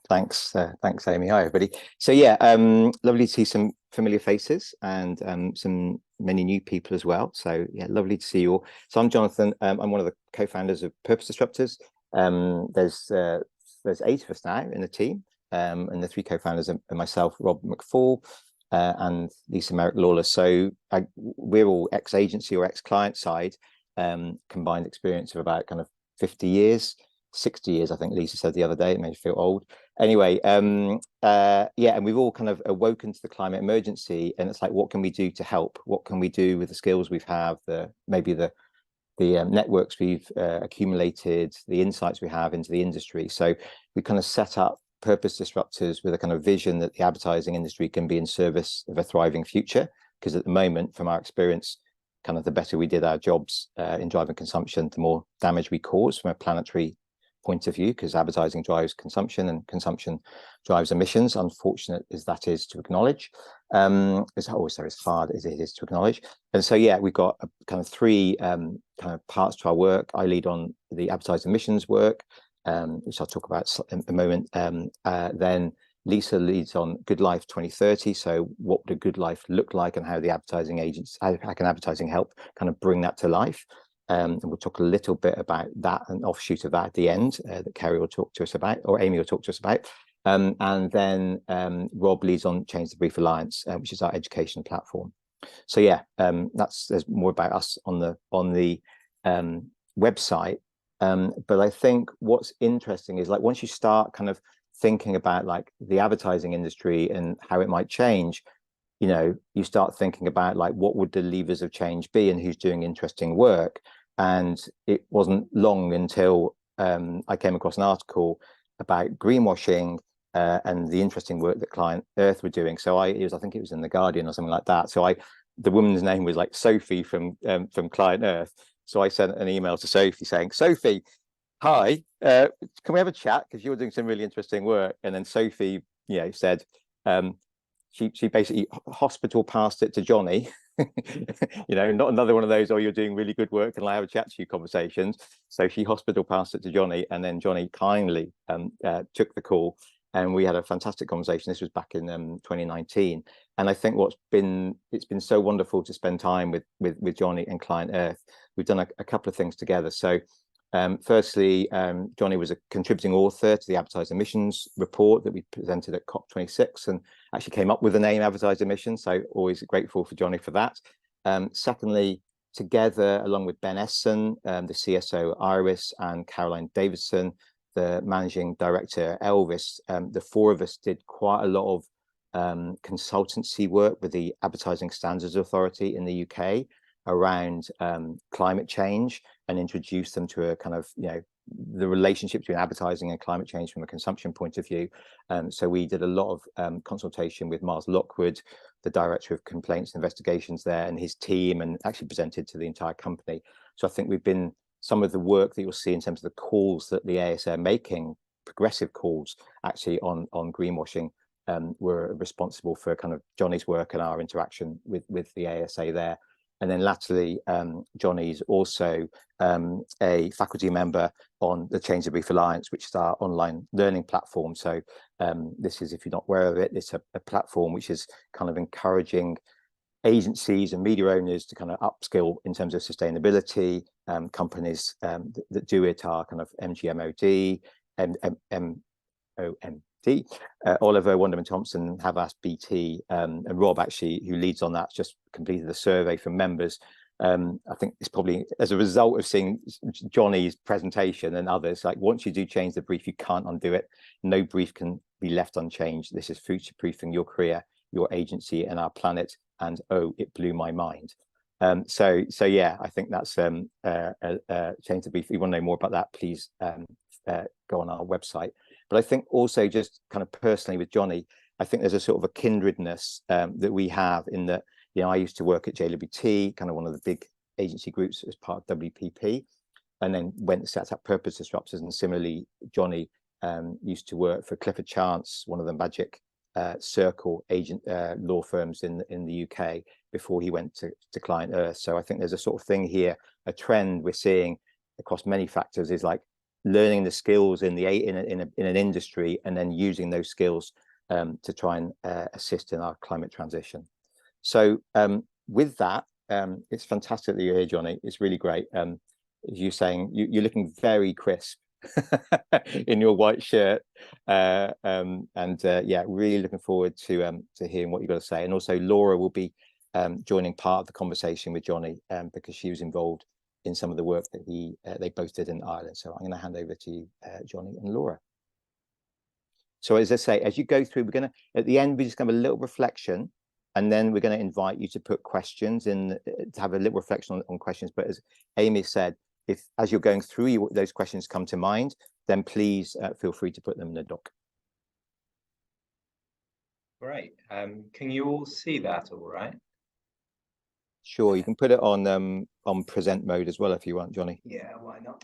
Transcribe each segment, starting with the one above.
Thanks, Amy. Hi, everybody. So yeah, lovely to see some familiar faces and some many new people as well. So yeah, lovely to see you all. So I'm Jonathan. I'm one of the co-founders of Purpose Disruptors. There's 8 of us now in the team, and the 3 co-founders are myself, Rob McFall, and Lisa Merrick Lawler. So we're all ex-agency or ex-client side, combined experience of about kind of 50 years. 60 years, I think Lisa said the other day. It made me feel old. Anyway, yeah, and we've all kind of awoken to the climate emergency, and it's like, what can we do to help? What can we do with the skills we've maybe the networks we've accumulated, the insights we have into the industry? So we kind of set up Purpose Disruptors with a kind of vision that the advertising industry can be in service of a thriving future. Because at the moment, from our experience, kind of the better we did our jobs in driving consumption, the more damage we cause from a planetary point of view, because advertising drives consumption and consumption drives emissions, unfortunate as that is to acknowledge. It's always as hard as it is to acknowledge. And so yeah, we've got a kind of 3 kind of parts to our work. I lead on the advertising emissions work, which I'll talk about in a moment. Then Lisa leads on Good Life 2030. So what would a good life look like, and how the advertising agents, how can advertising help kind of bring that to life? And we'll talk a little bit about that, an offshoot of that at the end that Kerry will talk to us about, or Amy will talk to us about. And then Rob leads on Change the Brief Alliance, which is our education platform. So yeah, there's more about us on the website. But I think what's interesting is, like, once you start kind of thinking about like the advertising industry and how it might change, you know, you start thinking about like, what would the levers of change be, and who's doing interesting work. And it wasn't long until I came across an article about greenwashing and the interesting work that ClientEarth were doing. So I think it was in the Guardian or something like that. So the woman's name was like Sophie from ClientEarth. So I sent an email to Sophie saying, Sophie, hi, can we have a chat, because you're doing some really interesting work? And then Sophie, you know, said she basically hospital passed it to Johnny. You know, not another one of those, oh, you're doing really good work, and I have a chat to you conversations. So she hospital passed it to Johnny, and then Johnny kindly took the call, and we had a fantastic conversation. This was back in 2019. And I think it's been so wonderful to spend time with Johnny and ClientEarth. We've done a couple of things together. So firstly, Johnny was a contributing author to the advertising emissions report that we presented at COP26, and actually came up with the name advertising emissions. So always grateful for Johnny for that. Secondly, together, along with Ben Esson, the CSO Iris, and Caroline Davidson, the managing director Elvis, the 4 of us did quite a lot of consultancy work with the Advertising Standards Authority in the UK around climate change, and introduce them to a kind of, you know, the relationship between advertising and climate change from a consumption point of view. So we did a lot of consultation with Miles Lockwood, the director of complaints and investigations there, and his team, and actually presented to the entire company. So I think some of the work that you'll see in terms of the calls that the ASA are making, progressive calls actually on greenwashing, were responsible for kind of Johnny's work and our interaction with the ASA there. And then latterly, Johnny's also a faculty member on the Change the Brief Alliance, which is our online learning platform. So this is, if you're not aware of it, it's a platform which is kind of encouraging agencies and media owners to kind of upskill in terms of sustainability. Companies that do it are kind of MGMOD, MOMT, Oliver, Wonderman Thompson, Havas, BT, and Rob, actually, who leads on that, just completed a survey from members. I think it's probably as a result of seeing Johnny's presentation and others, like, once you do change the brief, you can't undo it. No brief can be left unchanged. This is future-proofing your career, your agency, and our planet. And oh, it blew my mind. So yeah, I think that's change the brief. If you want to know more about that, please go on our website. But I think also, just kind of personally with Johnny, I think there's a sort of a kindredness that we have, in that, you know, I used to work at JWT, kind of one of the big agency groups as part of WPP, and then went and set up Purpose Disruptors. And similarly, Johnny used to work for Clifford Chance, one of the Magic Circle agent law firms in the UK, before he went to ClientEarth. So I think there's a sort of thing here, a trend we're seeing across many factors, is like learning the skills in an industry, and then using those skills to try and assist in our climate transition. So with that, it's fantastic that you're here, Johnny. It's really great. As you're saying, you're looking very crisp in your white shirt, yeah, really looking forward to hearing what you've got to say. And also Laura will be joining part of the conversation with Johnny because she was involved in some of the work that they both did in Ireland. So I'm going to hand over to you, Johnny and Laura. So as I say, as you go through, we're going to, at the end, we're just going to have a little reflection, and then we're going to invite you to put questions in, to have a little reflection on questions. But as Amy said, if as you're going through, those questions come to mind, then please feel free to put them in the doc. Great. Can you all see that all right? Sure, you can put it on present mode as well if you want, Johnny. Yeah, why not?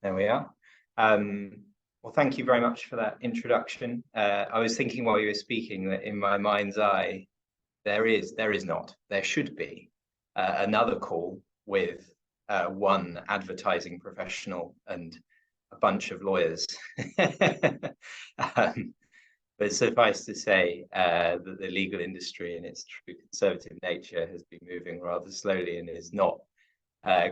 There we are. Well, thank you very much for that introduction. I was thinking while you were speaking that in my mind's eye, there should be another call with one advertising professional and a bunch of lawyers. But suffice to say that the legal industry in its true conservative nature has been moving rather slowly and is not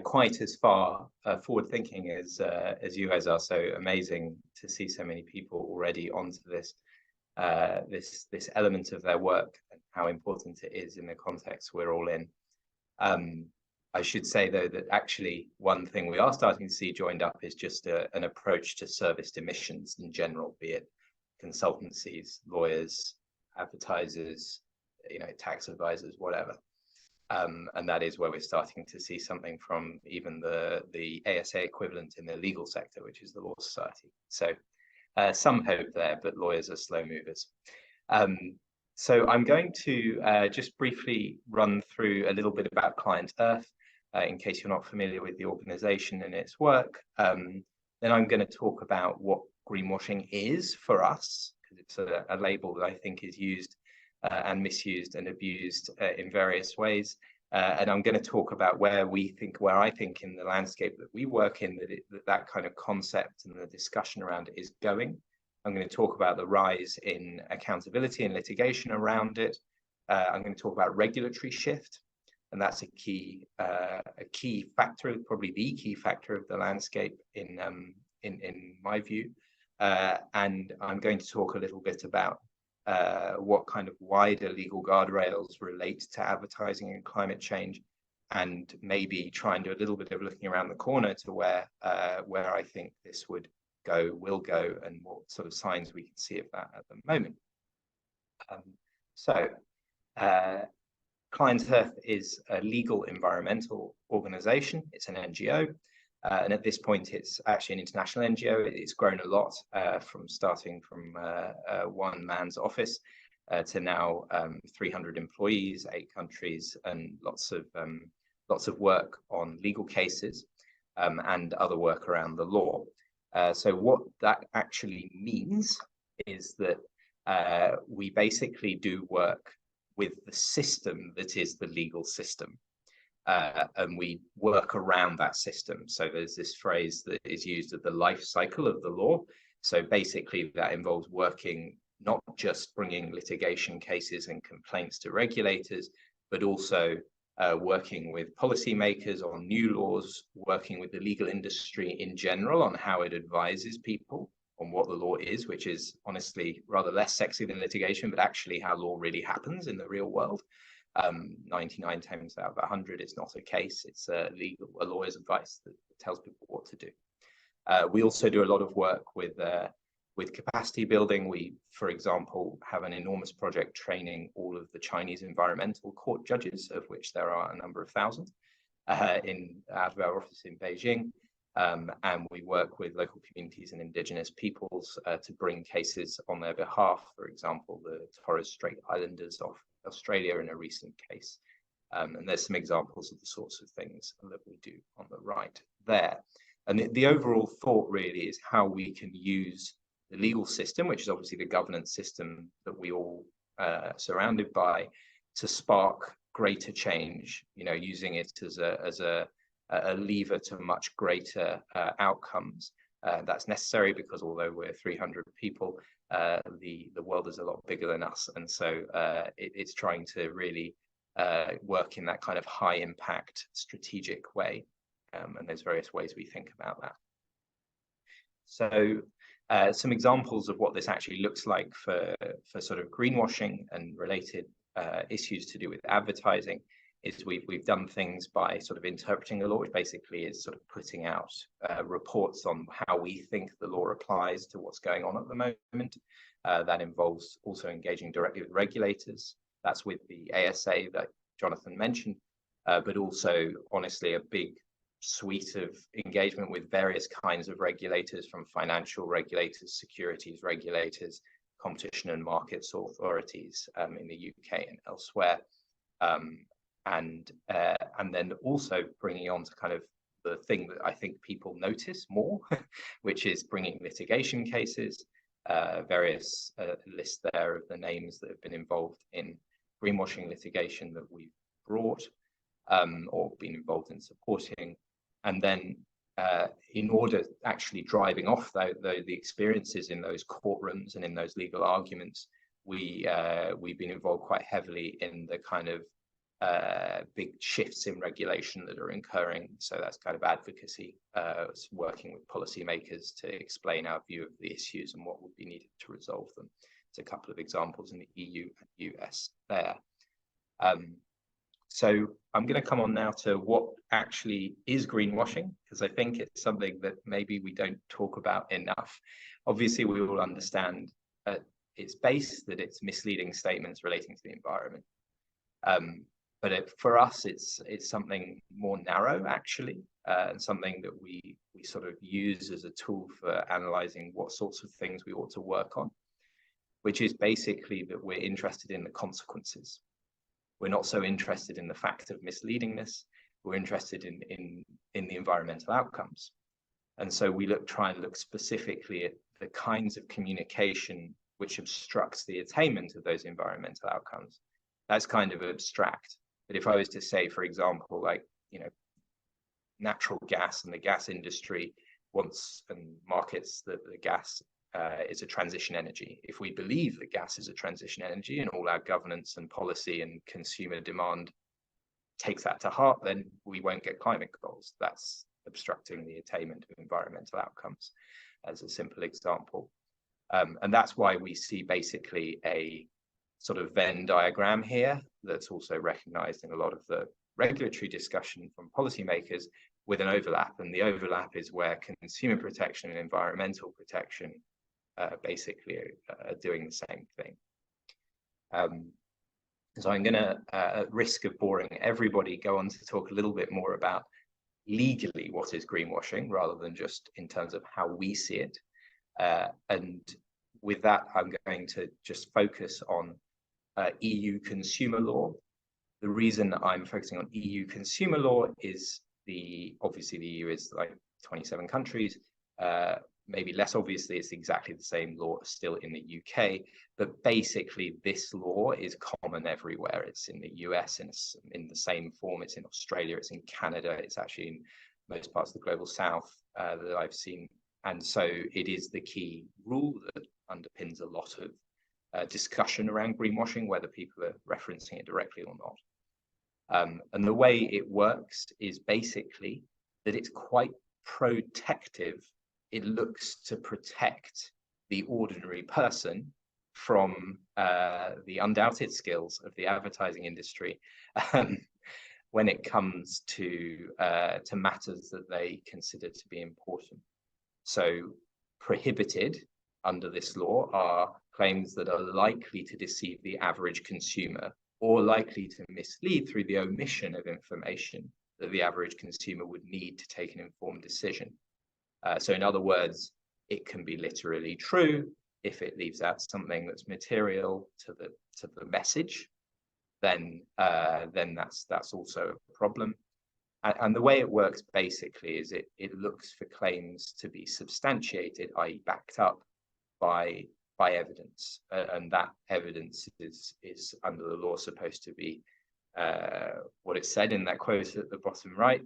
quite as far forward-thinking as you guys are. So amazing to see so many people already onto this this element of their work and how important it is in the context we're all in. I should say though that actually one thing we are starting to see joined up is just an approach to serviced emissions in general, be it consultancies, lawyers, advertisers, tax advisors, whatever. And that is where we're starting to see something from even the ASA equivalent in the legal sector, which is the Law Society. So some hope there, but lawyers are slow movers. So I'm going to just briefly run through a little bit about ClientEarth, in case you're not familiar with the organization and its work. Then I'm going to talk about what greenwashing is for us, because it's a label that I think is used and misused and abused in various ways. And I'm going to talk about where I think in the landscape that we work in, that kind of concept and the discussion around it is going. I'm going to talk about the rise in accountability and litigation around it. I'm going to talk about regulatory shift, and that's a key factor, probably the key factor of the landscape in my view. And I'm going to talk a little bit about what kind of wider legal guardrails relate to advertising and climate change, and maybe try and do a little bit of looking around the corner to where I think this will go, and what sort of signs we can see of that at the moment. ClientEarth is a legal environmental organization. It's an NGO. And at this point, it's actually an international NGO. It's grown a lot from starting from one man's office to now 300 employees, 8 countries, and lots of work on legal cases and other work around the law. So what that actually means is that we basically do work with the system that is the legal system. And we work around that system. So there's this phrase that is used of the life cycle of the law. So basically that involves working, not just bringing litigation cases and complaints to regulators, but also working with policymakers on new laws, working with the legal industry in general on how it advises people on what the law is, which is honestly rather less sexy than litigation, but actually how law really happens in the real world. 99 times out of 100, it's not a case. It's a lawyer's advice that tells people what to do. We also do a lot of work with capacity building. We, for example, have an enormous project training all of the Chinese environmental court judges, of which there are a number of thousand, out of our office in Beijing. And we work with local communities and indigenous peoples to bring cases on their behalf. For example, the Torres Strait Islanders of Australia in a recent case. And there's some examples of the sorts of things that we do on the right there. And the overall thought really is how we can use the legal system, which is obviously the governance system that we all surrounded by, to spark greater change, using it as a lever to much greater outcomes. That's necessary because although we're 300 people, the world is a lot bigger than us, and so it's trying to really work in that kind of high impact strategic way, and there's various ways we think about that. So some examples of what this actually looks like for sort of greenwashing and related issues to do with advertising is we've done things by sort of interpreting the law, which basically is sort of putting out reports on how we think the law applies to what's going on at the moment. That involves also engaging directly with regulators. That's with the ASA that Jonathan mentioned, but also, honestly, a big suite of engagement with various kinds of regulators, from financial regulators, securities regulators, competition and markets authorities in the UK and elsewhere. And then also bringing on to kind of the thing that I think people notice more, which is bringing litigation cases, various lists there of the names that have been involved in greenwashing litigation that we've brought or been involved in supporting. And then in order actually driving off the experiences in those courtrooms and in those legal arguments, we've been involved quite heavily in the kind of big shifts in regulation that are occurring. So that's kind of advocacy, working with policymakers to explain our view of the issues and what would be needed to resolve them. It's a couple of examples in the EU and US there. So I'm going to come on now to what actually is greenwashing, because I think it's something that maybe we don't talk about enough. Obviously, we all understand at its base that it's misleading statements relating to the environment. But for us, it's something more narrow, actually, and something that we sort of use as a tool for analyzing what sorts of things we ought to work on, which is basically that we're interested in the consequences. We're not so interested in the fact of misleadingness. We're interested in the environmental outcomes. And so we try and look specifically at the kinds of communication which obstructs the attainment of those environmental outcomes. That's kind of abstract. But if I was to say, for example, like, natural gas and the gas industry wants and markets that the gas is a transition energy. If we believe that gas is a transition energy and all our governance and policy and consumer demand takes that to heart, then we won't get climate goals. That's obstructing the attainment of environmental outcomes, as a simple example. And that's why we see basically a sort of Venn diagram here that's also recognized in a lot of the regulatory discussion from policymakers, with an overlap. And the overlap is where consumer protection and environmental protection basically are doing the same thing. So I'm going to, at risk of boring everybody, go on to talk a little bit more about legally what is greenwashing, rather than just in terms of how we see it. And with that, I'm going to just focus on EU consumer law. The reason I'm focusing on EU consumer law is obviously the EU is like 27 countries. Maybe less obviously, it's exactly the same law still in the UK, but basically this law is common everywhere. It's in the US in the same form. It's in Australia, it's in Canada, it's actually in most parts of the global south that I've seen. And so it is the key rule that underpins a lot of discussion around greenwashing, whether people are referencing it directly or not. And the way it works is basically that it's quite protective. It looks to protect the ordinary person from the undoubted skills of the advertising industry when it comes to matters that they consider to be important. So prohibited under this law are claims that are likely to deceive the average consumer, or likely to mislead through the omission of information that the average consumer would need to take an informed decision. So in other words, it can be literally true. If it leaves out something that's material to the message, then that's also a problem. And the way it works basically is it looks for claims to be substantiated, i.e. backed up by evidence, and that evidence is under the law supposed to be what it said in that quote at the bottom right,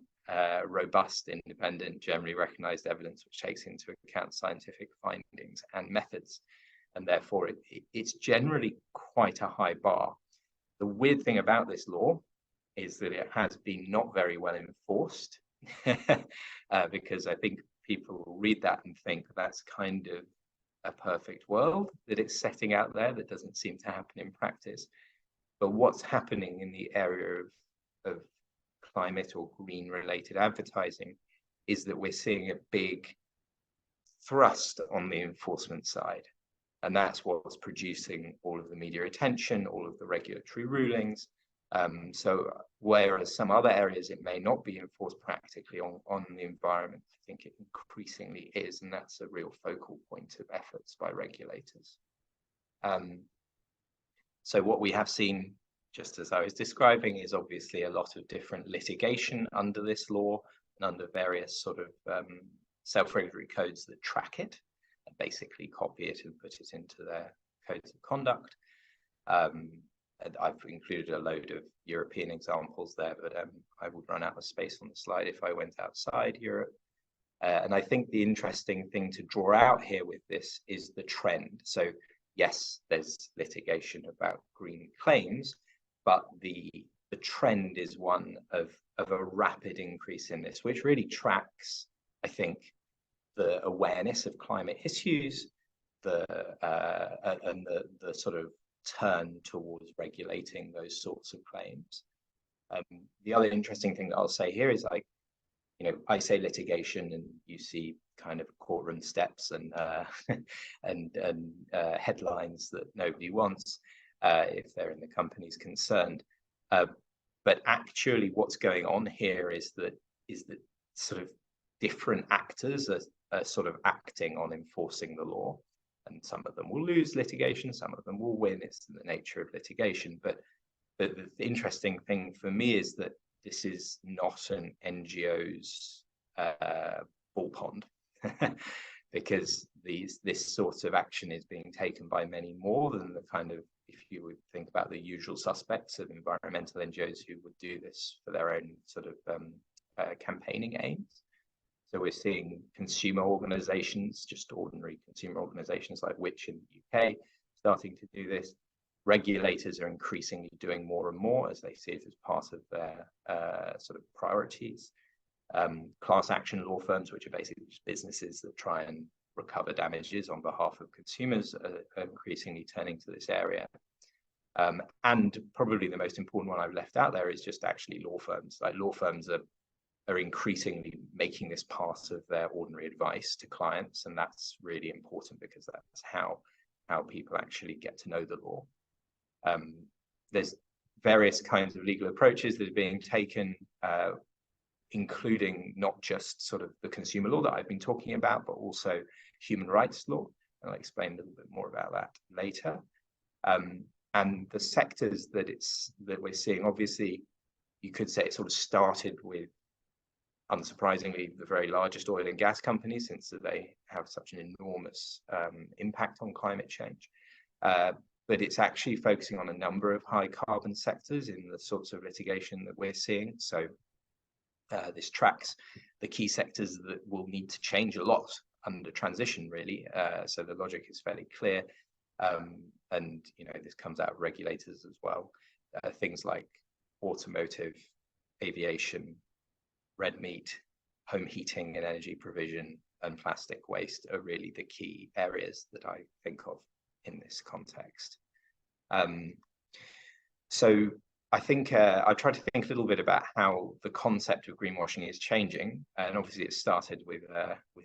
robust, independent, generally recognized evidence which takes into account scientific findings and methods. And therefore, it's generally quite a high bar. The weird thing about this law is that it has been not very well enforced, because I think people will read that and think that's kind of a perfect world that it's setting out there that doesn't seem to happen in practice. But what's happening in the area of climate or green related advertising is that we're seeing a big thrust on the enforcement side. And that's what's producing all of the media attention, all of the regulatory rulings. So whereas some other areas it may not be enforced practically on the environment, I think it increasingly is, and that's a real focal point of efforts by regulators. So what we have seen, just as I was describing, is obviously a lot of different litigation under this law and under various sort of self-regulatory codes that track it and basically copy it and put it into their codes of conduct. I've included a load of European examples there, but I would run out of space on the slide if I went outside Europe. And I think the interesting thing to draw out here with this is the trend. So yes, there's litigation about green claims, but the trend is one of a rapid increase in this, which really tracks, I think, the awareness of climate issues, and the sort of turn towards regulating those sorts of claims. The other interesting thing that I'll say here is, like, you know, I say litigation and you see kind of courtroom steps and headlines that nobody wants if they're in the companies concerned. But actually what's going on here is that sort of different actors are sort of acting on enforcing the law. And some of them will lose litigation, some of them will win. It's the nature of litigation. But the interesting thing for me is that this is not an NGO's ball pond, because this sort of action is being taken by many more than the kind of, if you would think about the usual suspects of environmental NGOs who would do this for their own sort of campaigning aims. So we're seeing consumer organizations, just ordinary consumer organizations like Which in the UK, starting to do this. Regulators are increasingly doing more and more as they see it as part of their sort of priorities. Class action law firms, which are basically just businesses that try and recover damages on behalf of consumers, are increasingly turning to this area. And probably the most important one I've left out there is just actually law firms. Like, law firms are increasingly making this part of their ordinary advice to clients, and that's really important because that's how people actually get to know the law. There's various kinds of legal approaches that are being taken, including not just sort of the consumer law that I've been talking about, but also human rights law, and I'll explain a little bit more about that later. And the sectors that we're seeing, obviously, you could say it sort of started with, unsurprisingly, the very largest oil and gas companies, since they have such an enormous impact on climate change. But it's actually focusing on a number of high carbon sectors in the sorts of litigation that we're seeing. So this tracks the key sectors that will need to change a lot under transition, really. So the logic is fairly clear. And, you know, this comes out of regulators as well. Things like automotive, aviation, red meat, home heating and energy provision, and plastic waste are really the key areas that I think of in this context. So I think I tried to think a little bit about how the concept of greenwashing is changing, and obviously it started with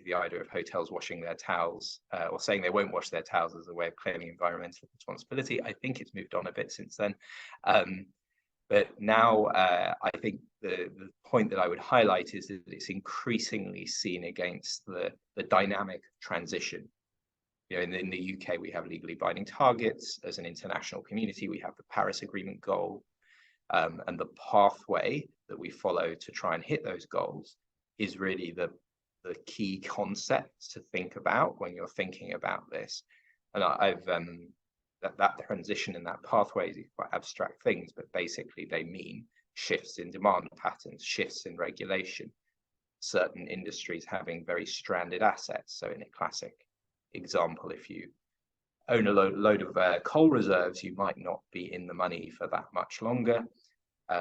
the idea of hotels washing their towels, or saying they won't wash their towels as a way of claiming environmental responsibility. I think it's moved on a bit since then. But now I think the point that I would highlight is that it's increasingly seen against the dynamic transition. You know, in the UK, we have legally binding targets. As an international community, we have the Paris Agreement goal. And the pathway that we follow to try and hit those goals is really the key concept to think about when you're thinking about this. And I've that transition and that pathway is quite abstract things, but basically they mean shifts in demand patterns, shifts in regulation, certain industries having very stranded assets. So in a classic example, if you own a load of coal reserves, you might not be in the money for that much longer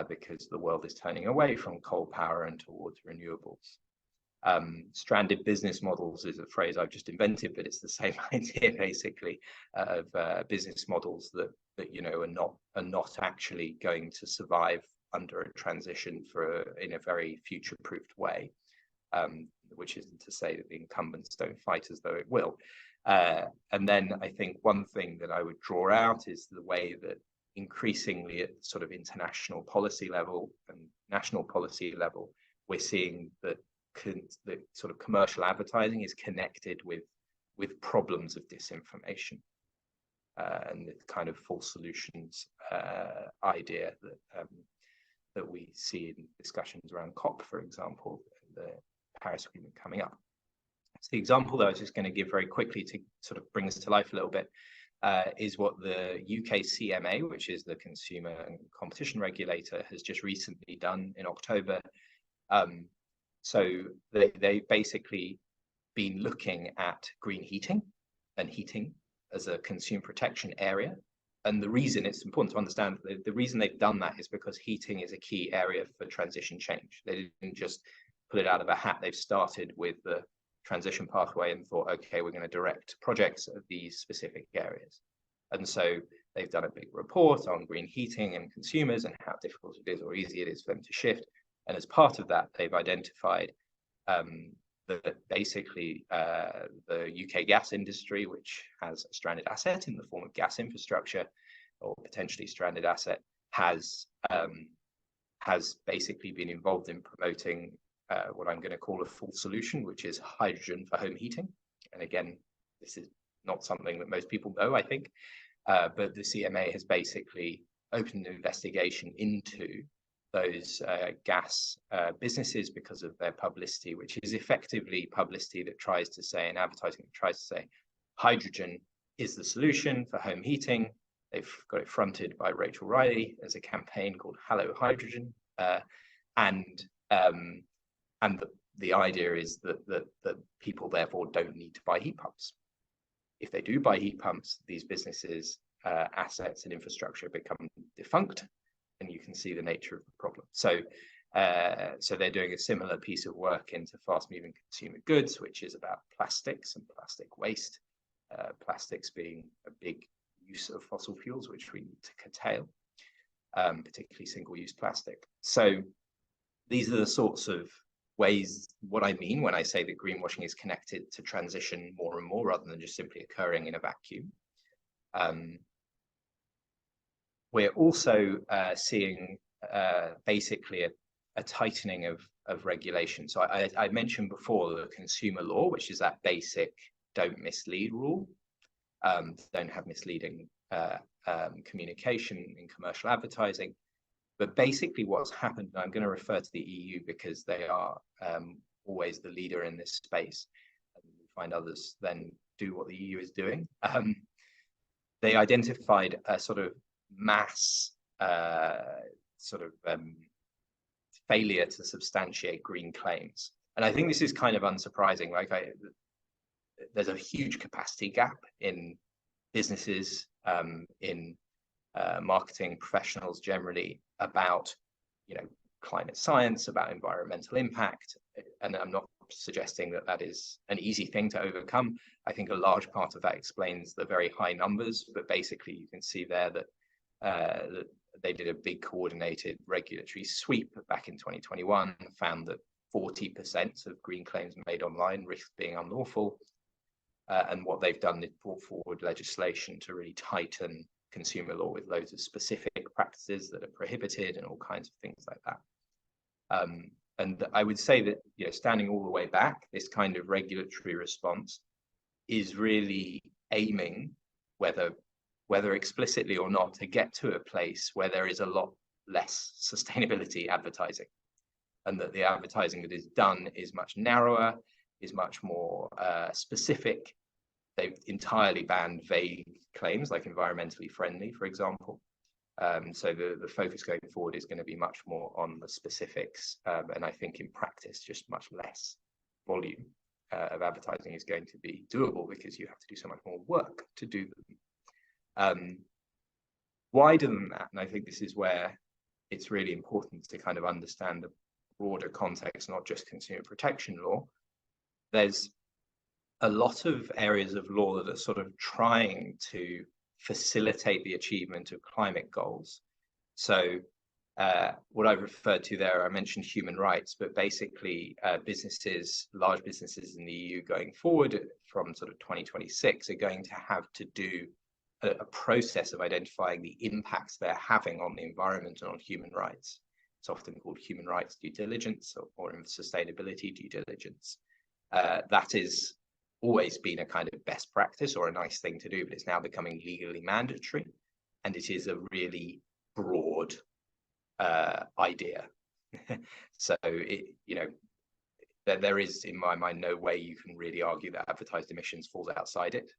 because the world is turning away from coal power and towards renewables. Stranded business models is a phrase I've just invented, but it's the same idea basically of business models that are not actually going to survive under a transition in a very future-proofed way, which isn't to say that the incumbents don't fight as though it will. And then I think one thing that I would draw out is the way that increasingly at sort of international policy level and national policy level, we're seeing that the sort of commercial advertising is connected with problems of disinformation and the kind of false solutions idea that we see in discussions around COP, for example, the Paris Agreement coming up. So the example that I was just going to give very quickly to sort of bring this to life a little bit is what the UK CMA, which is the Consumer and Competition Regulator, has just recently done in October. So they've basically been looking at green heating and heating as a consumer protection area. And the reason it's important to understand, the reason they've done that is because heating is a key area for transition change. They didn't just pull it out of a hat. They've started with the transition pathway and thought, okay, we're going to direct projects of these specific areas. And so they've done a big report on green heating and consumers and how difficult it is or easy it is for them to shift. And as part of that, they've identified that basically the UK gas industry, which has a stranded asset in the form of gas infrastructure or potentially stranded asset, has basically been involved in promoting what I'm going to call a full solution, which is hydrogen for home heating. And again, this is not something that most people know, I think, but the CMA has basically opened an investigation into those gas businesses because of their publicity, which is effectively publicity that tries to say, and advertising that tries to say, hydrogen is the solution for home heating. They've got it fronted by Rachel Riley as a campaign called Hello Hydrogen, and the idea is that people therefore don't need to buy heat pumps. If they do buy heat pumps, these businesses' assets and infrastructure become defunct, and you can see the nature of the problem. So they're doing a similar piece of work into fast-moving consumer goods, which is about plastics and plastic waste. Plastics being a big use of fossil fuels, which we need to curtail, particularly single-use plastic. So these are the sorts of ways, what I mean when I say that greenwashing is connected to transition more and more rather than just simply occurring in a vacuum. We're also seeing basically a tightening of regulation. So I mentioned before the consumer law, which is that basic don't mislead rule. Don't have misleading communication in commercial advertising. But basically what's happened, and I'm going to refer to the EU because they are always the leader in this space, and we find others then do what the EU is doing. They identified a sort of mass failure to substantiate green claims. And I think this is kind of unsurprising. There's a huge capacity gap in businesses, in marketing professionals generally about, climate science, about environmental impact. And I'm not suggesting that that is an easy thing to overcome. I think a large part of that explains the very high numbers, but basically you can see there that they did a big coordinated regulatory sweep back in 2021 and found that 40% of green claims made online risk being unlawful. And what they've done is brought forward legislation to really tighten consumer law with loads of specific practices that are prohibited and all kinds of things like that. And I would say that, standing all the way back, this kind of regulatory response is really aiming, whether explicitly or not, to get to a place where there is a lot less sustainability advertising, and that the advertising that is done is much narrower, is much more specific. They've entirely banned vague claims like environmentally friendly, for example. So the focus going forward is going to be much more on the specifics, and I think in practice just much less volume of advertising is going to be doable because you have to do so much more work to do them. Wider than that, and I think this is where it's really important to kind of understand the broader context, not just consumer protection law. There's a lot of areas of law that are sort of trying to facilitate the achievement of climate goals. So what I've referred to there, I mentioned human rights, but basically businesses, large businesses in the EU going forward from sort of 2026 are going to have to do a process of identifying the impacts they're having on the environment and on human rights. It's often called human rights due diligence or sustainability due diligence. That is always been a kind of best practice or a nice thing to do, but it's now becoming legally mandatory, and it is a really broad idea. So there is, in my mind, no way you can really argue that advertised emissions falls outside it.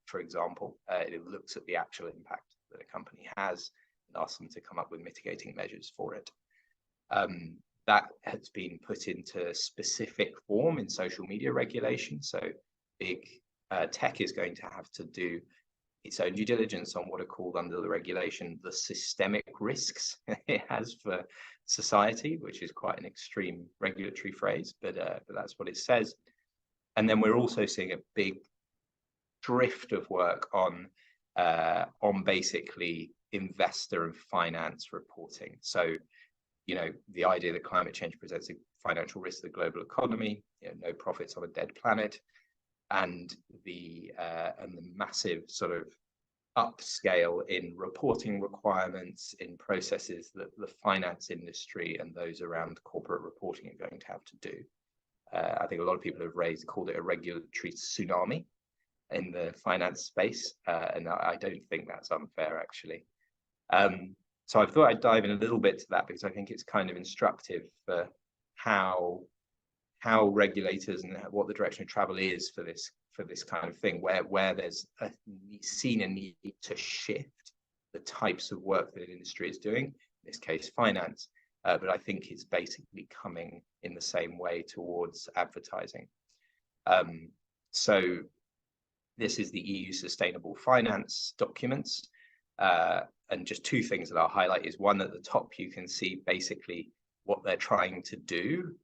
For example, it looks at the actual impact that a company has and asks them to come up with mitigating measures for it. That has been put into specific form in social media regulation. So big tech is going to have to do its own due diligence on what are called under the regulation the systemic risks it has for society, which is quite an extreme regulatory phrase, but that's what it says. And then we're also seeing a big drift of work on basically investor and finance reporting. So the idea that climate change presents a financial risk to the global economy, no profits on a dead planet, and the massive sort of upscale in reporting requirements, in processes that the finance industry and those around corporate reporting are going to have to do. I think a lot of people have called it a regulatory tsunami in the finance space, and I don't think that's unfair, actually. So I thought I'd dive in a little bit to that because I think it's kind of instructive for how regulators and what the direction of travel is for this kind of thing, where there's seen a need to shift the types of work that an industry is doing, in this case finance, but I think it's basically coming in the same way towards advertising. So this is the EU Sustainable Finance documents. And just two things that I'll highlight is one, at the top you can see basically what they're trying to do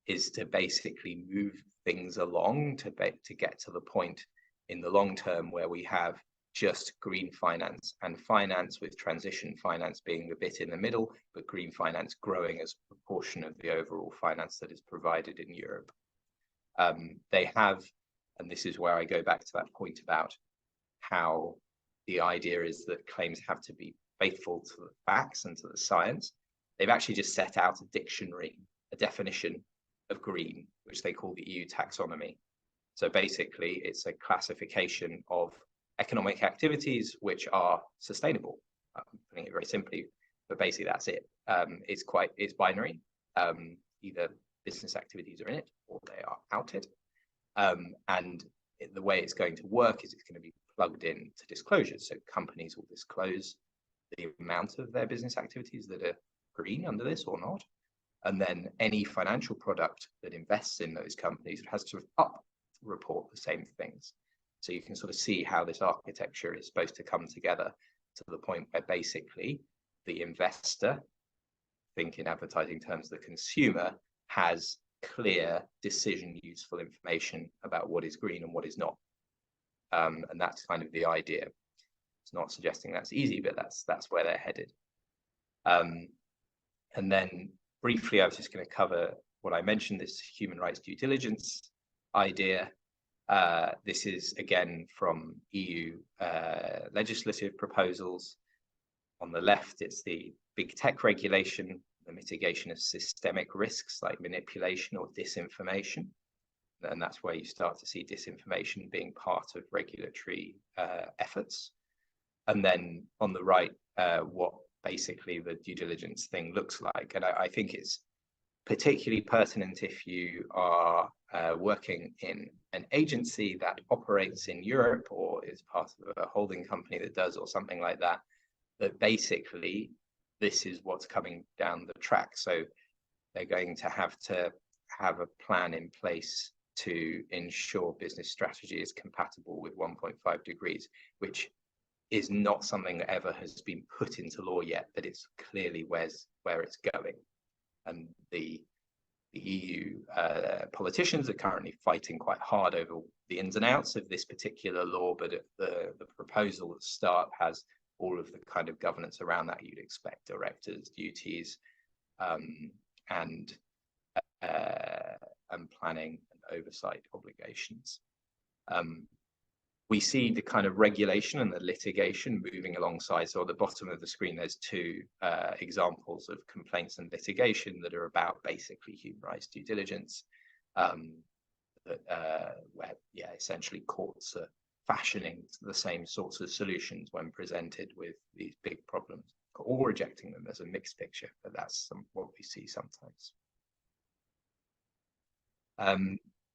is to basically move things along to get to the point in the long term where we have just green finance and finance, with transition finance being the bit in the middle, but green finance growing as a proportion of the overall finance that is provided in Europe. They have, and this is where I go back to that point about how the idea is that claims have to be faithful to the facts and to the science. They've actually just set out a dictionary, a definition of green, which they call the EU taxonomy. So basically, it's a classification of economic activities which are sustainable. I'm putting it very simply, but basically that's it. It's binary. Either business activities are in it or they are outed. And the way it's going to work is it's going to be plugged in to disclosures. So companies will disclose the amount of their business activities that are green under this or not. And then any financial product that invests in those companies has to report the same things. So you can sort of see how this architecture is supposed to come together to the point where basically the investor, think in advertising terms, the consumer, has clear decision useful information about what is green and what is not. And that's kind of the idea. It's not suggesting that's easy, but that's where they're headed. And then briefly, I was just going to cover what I mentioned, this human rights due diligence idea. This is again from EU legislative proposals. On the left, it's the big tech regulation, the mitigation of systemic risks like manipulation or disinformation. And that's where you start to see disinformation being part of regulatory efforts. And then on the right, what basically the due diligence thing looks like. And I think it's particularly pertinent if you are working in an agency that operates in Europe or is part of a holding company that does, or something like that. that basically this is what's coming down the track. So they're going to have a plan in place to ensure business strategy is compatible with 1.5 degrees, which is not something that ever has been put into law yet, but it's clearly where it's going. And the EU politicians are currently fighting quite hard over the ins and outs of this particular law, but the proposal at the start has all of the kind of governance around that you'd expect: directors' duties, and planning and oversight obligations. We see the kind of regulation and the litigation moving alongside. So at the bottom of the screen, there's two examples of complaints and litigation that are about basically human rights due diligence, where essentially courts are fashioning the same sorts of solutions when presented with these big problems, or rejecting them as a mixed picture, but that's what we see sometimes.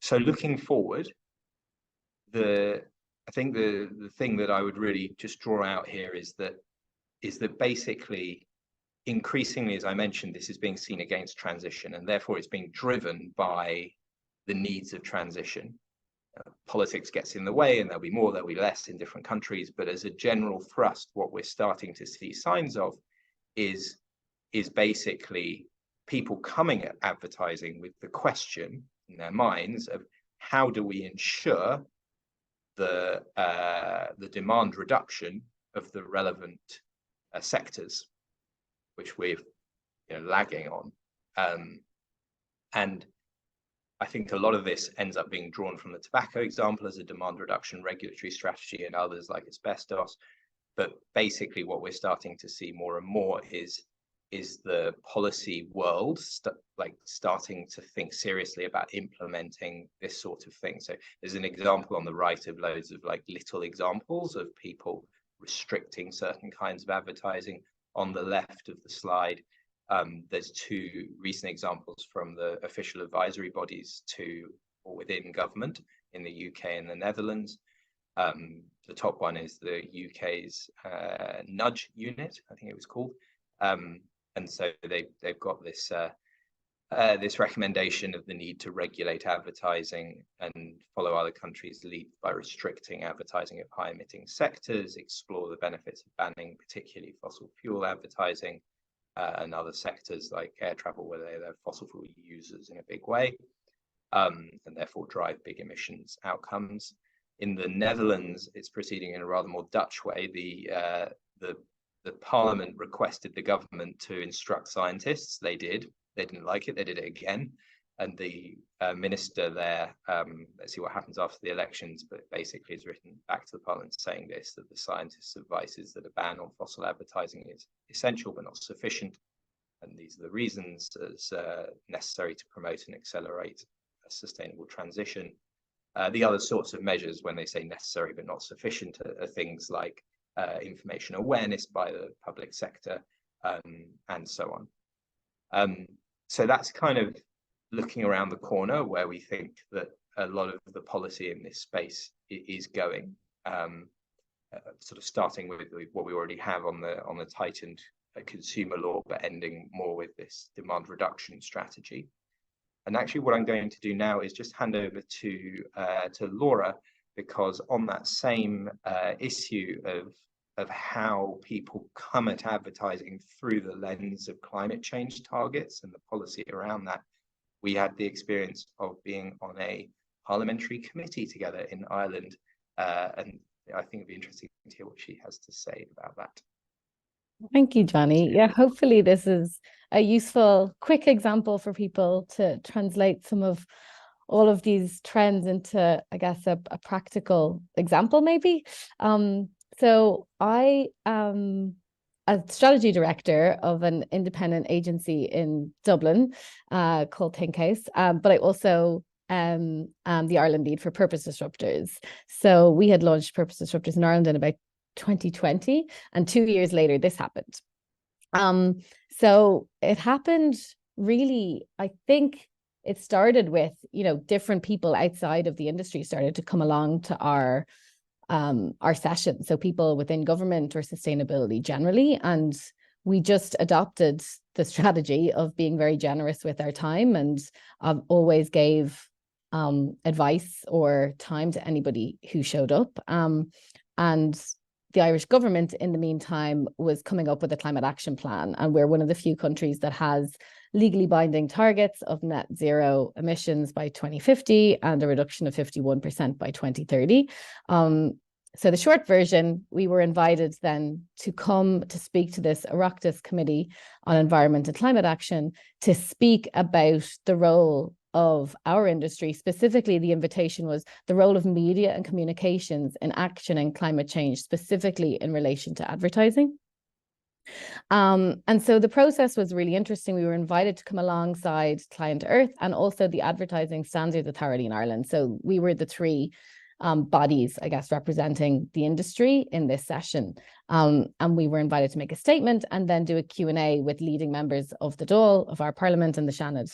So looking forward, I think the thing that I would really just draw out here is that basically, increasingly, as I mentioned, this is being seen against transition, and therefore it's being driven by the needs of transition. Politics gets in the way, and there'll be more, there'll be less in different countries, but as a general thrust, what we're starting to see signs of is basically people coming at advertising with the question in their minds of how do we ensure the demand reduction of the relevant sectors, which we're lagging on, and I think a lot of this ends up being drawn from the tobacco example as a demand reduction regulatory strategy, and others like asbestos. But basically, what we're starting to see more and more is the policy world starting to think seriously about implementing this sort of thing. So there's an example on the right of loads of little examples of people restricting certain kinds of advertising. On the left of the slide, there's two recent examples from the official advisory bodies to or within government in the UK and the Netherlands. The top one is the UK's Nudge Unit, I think it was called. And so they've got this this recommendation of the need to regulate advertising and follow other countries' lead by restricting advertising of high-emitting sectors, explore the benefits of banning particularly fossil fuel advertising, and other sectors like air travel, where they're fossil fuel users in a big way, and therefore drive big emissions outcomes. In the Netherlands, it's proceeding in a rather more Dutch way. The parliament requested the government to instruct scientists. They did. They didn't like it. They did it again. And the minister there, let's see what happens after the elections, but basically has written back to the parliament saying this, that the scientists' advice is that a ban on fossil advertising is essential but not sufficient. And these are the reasons: as necessary to promote and accelerate a sustainable transition. The other sorts of measures, when they say necessary but not sufficient, are things like information awareness by the public sector, and so on. So that's kind of looking around the corner where we think that a lot of the policy in this space is going, sort of starting with what we already have on the tightened consumer law, but ending more with this demand reduction strategy. And actually what I'm going to do now is just hand over to Laura, because on that same issue of how people come at advertising through the lens of climate change targets and the policy around that, we had the experience of being on a parliamentary committee together in Ireland, and I think it'd be interesting to hear what she has to say about that. Thank you, Johnny. Yeah, hopefully this is a useful, quick example for people to translate some of all of these trends into, I guess, a practical example, maybe. So I am a strategy director of an independent agency in Dublin called Thinkhouse, but I also am the Ireland lead for Purpose Disruptors. So we had launched Purpose Disruptors in Ireland in about 2020, and 2 years later this happened. So it happened really, I think it started with, different people outside of the industry started to come along to our our session. So people within government or sustainability generally. And we just adopted the strategy of being very generous with our time, and always gave advice or time to anybody who showed up. And the Irish government, in the meantime, was coming up with a climate action plan. And we're one of the few countries that has legally binding targets of net zero emissions by 2050 and a reduction of 51% by 2030. So the short version, we were invited then to come to speak to this Oireachtas Committee on Environment and Climate Action to speak about the role of our industry. Specifically, the invitation was the role of media and communications in actioning climate change, specifically in relation to advertising. And so the process was really interesting. We were invited to come alongside ClientEarth and also the Advertising Standards Authority in Ireland. So we were the three bodies, I guess, representing the industry in this session. And we were invited to make a statement and then do a Q&A with leading members of the Dáil, of our parliament, and the Seanad.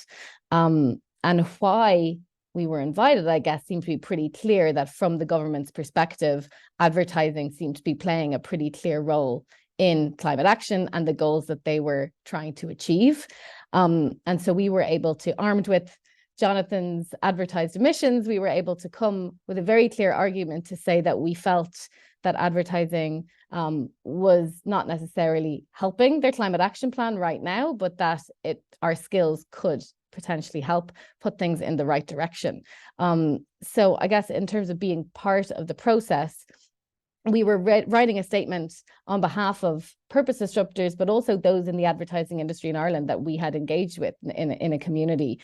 And why we were invited, I guess, seemed to be pretty clear that from the government's perspective, advertising seemed to be playing a pretty clear role in climate action and the goals that they were trying to achieve. And so we were able to, armed with Jonathan's advertised emissions, we were able to come with a very clear argument to say that we felt that advertising was not necessarily helping their climate action plan right now, but that our skills could potentially help put things in the right direction. So I guess in terms of being part of the process, we were writing a statement on behalf of purpose disruptors, but also those in the advertising industry in Ireland that we had engaged with in a community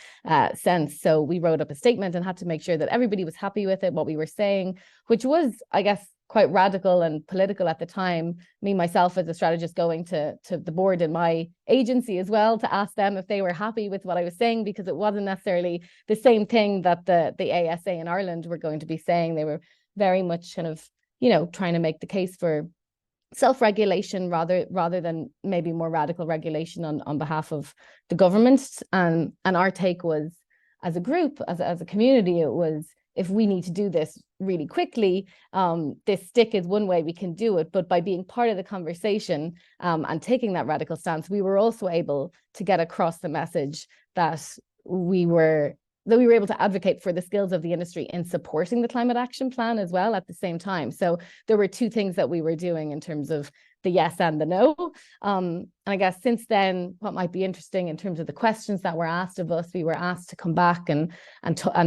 sense. So we wrote up a statement and had to make sure that everybody was happy with it, what we were saying, which was, I guess, quite radical and political at the time. Me, myself, as a strategist, going to the board in my agency as well to ask them if they were happy with what I was saying, because it wasn't necessarily the same thing that the ASA in Ireland were going to be saying. They were very much kind of, trying to make the case for self-regulation rather than maybe more radical regulation on behalf of the government. And our take was, as a group, as a community, it was, if we need to do this really quickly, this stick is one way we can do it. But by being part of the conversation and taking that radical stance, we were also able to get across the message that we were able to advocate for the skills of the industry in supporting the climate action plan as well at the same time. So there were two things that we were doing in terms of the yes and the no. And I guess since then, what might be interesting in terms of the questions that were asked of us, we were asked to come back and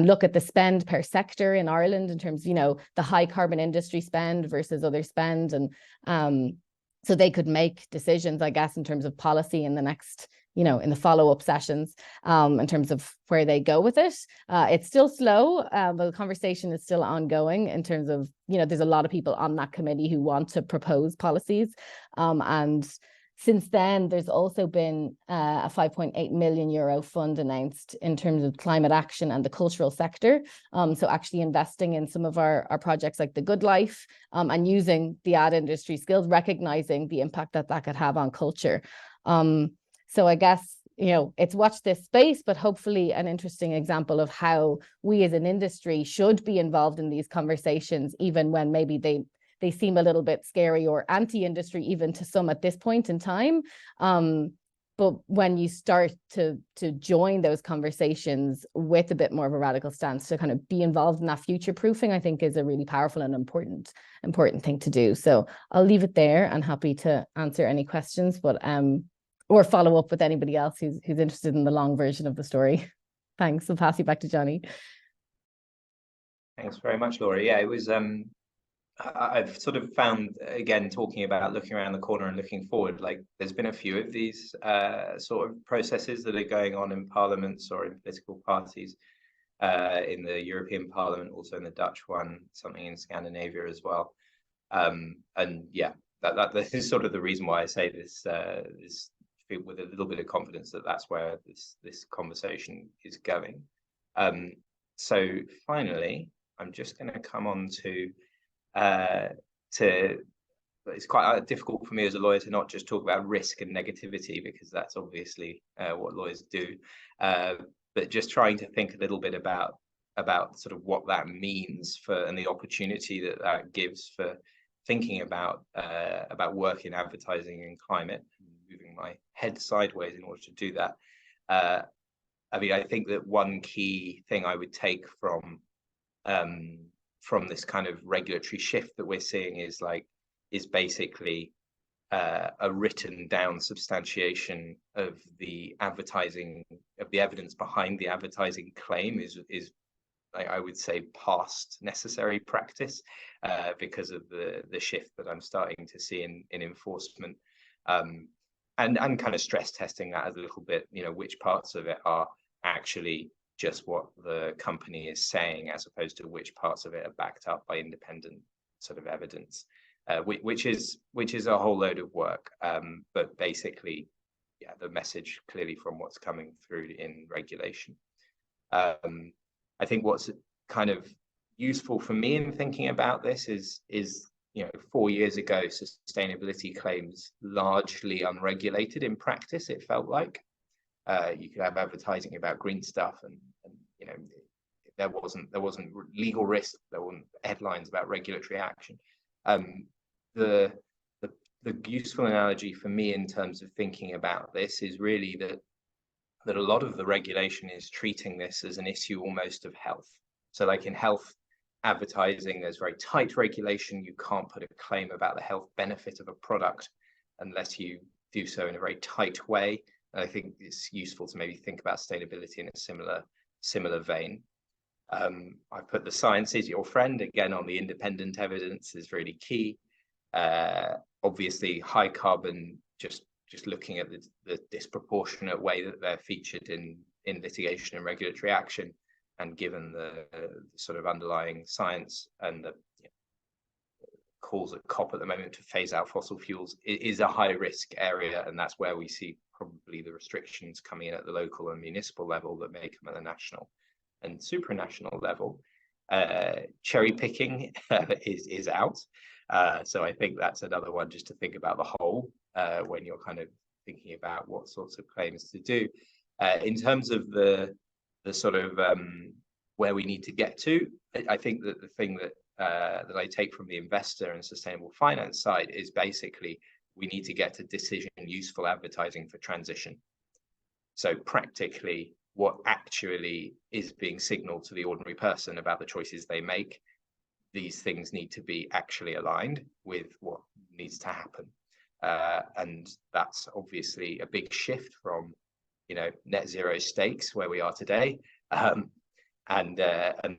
look at the spend per sector in Ireland in terms of, the high carbon industry spend versus other spend. And so they could make decisions, I guess, in terms of policy in the next, in the follow-up sessions, in terms of where they go with it. It's still slow, but the conversation is still ongoing in terms of, there's a lot of people on that committee who want to propose policies. And since then, there's also been a 5.8 million euro fund announced in terms of climate action and the cultural sector. So actually investing in some of our projects like the Good Life and using the ad industry skills, recognizing the impact that could have on culture. So I guess, it's watch this space, but hopefully an interesting example of how we as an industry should be involved in these conversations, even when maybe they seem a little bit scary or anti-industry even to some at this point in time. But when you start to join those conversations with a bit more of a radical stance to kind of be involved in that future proofing, I think is a really powerful and important thing to do. So I'll leave it there and happy to answer any questions, but or follow up with anybody else who's interested in the long version of the story. Thanks. I'll pass you back to Johnny. Thanks very much, Laura. Yeah, it was, I've sort of found, again, talking about looking around the corner and looking forward, like there's been a few of these sort of processes that are going on in parliaments or in political parties, in the European Parliament, also in the Dutch one, something in Scandinavia as well. And yeah, that is sort of the reason why I say this with a little bit of confidence that that's where this conversation is going. So finally, I'm just going to come on to it's quite difficult for me as a lawyer to not just talk about risk and negativity, because that's obviously what lawyers do, but just trying to think a little bit about about sort of what that means for, and the opportunity that that gives for thinking about work in advertising and climate, moving my head sideways in order to do that. I mean, I think that one key thing I would take from this kind of regulatory shift that we're seeing is basically a written down substantiation of the advertising, of the evidence behind the advertising claim is I would say past necessary practice because of the shift that I'm starting to see in enforcement, and kind of stress testing that a little bit, you know, which parts of it are actually just what the company is saying as opposed to which parts of it are backed up by independent sort of evidence, which is a whole load of work, but basically, yeah, the message clearly from what's coming through in regulation. I think what's kind of useful for me in thinking about this is, you know, 4 years ago, sustainability claims largely unregulated in practice, it felt like. You could have advertising about green stuff and you know, there wasn't legal risk, there weren't headlines about regulatory action. The useful analogy for me in terms of thinking about this is really that a lot of the regulation is treating this as an issue almost of health. So like in health advertising, there's very tight regulation. You can't put a claim about the health benefit of a product unless you do so in a very tight way. And I think it's useful to maybe think about sustainability in a similar vein. I put the science is your friend again on the independent evidence is really key. Obviously high carbon, just looking at the disproportionate way that they're featured in litigation and regulatory action, and given the sort of underlying science and the calls at COP at the moment to phase out fossil fuels, it is a high risk area, and that's where we see probably the restrictions coming in at the local and municipal level that may come at the national and supranational level. Cherry picking is out. So I think that's another one just to think about the whole when you're kind of thinking about what sorts of claims to do. In terms of the sort of where we need to get to, I think that the thing that I take from the investor and sustainable finance side is basically we need to get to decision useful advertising for transition. So practically what actually is being signaled to the ordinary person about the choices they make, these things need to be actually aligned with what needs to happen. And that's obviously a big shift from, you know, net zero stakes where we are today. And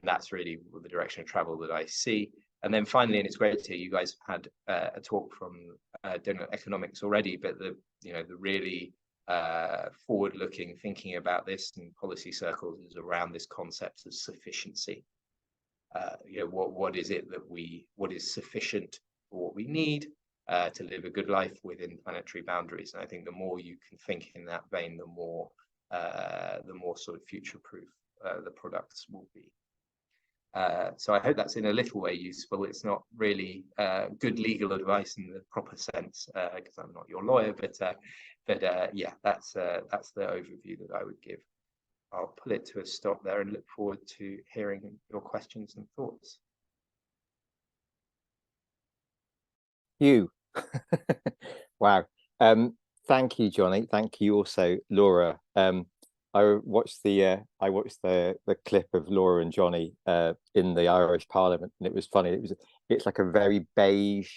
that's really the direction of travel that I see. And then finally, and it's great to hear you guys have had a talk from general economics already, but the really forward-looking thinking about this in policy circles is around this concept of sufficiency. You know, what is it that what is sufficient for what we need to live a good life within planetary boundaries? And I think the more you can think in that vein, the more sort of future-proof the products will be. So I hope that's in a little way useful. It's not really good legal advice in the proper sense because I'm not your lawyer, but yeah, that's the overview that I would give. I'll pull it to a stop there and look forward to hearing your questions and thoughts. You. Wow. Thank you, Johnny. Thank you also, Laura. I watched the clip of Laura and Johnny in the Irish Parliament, and it was funny. It's like a very beige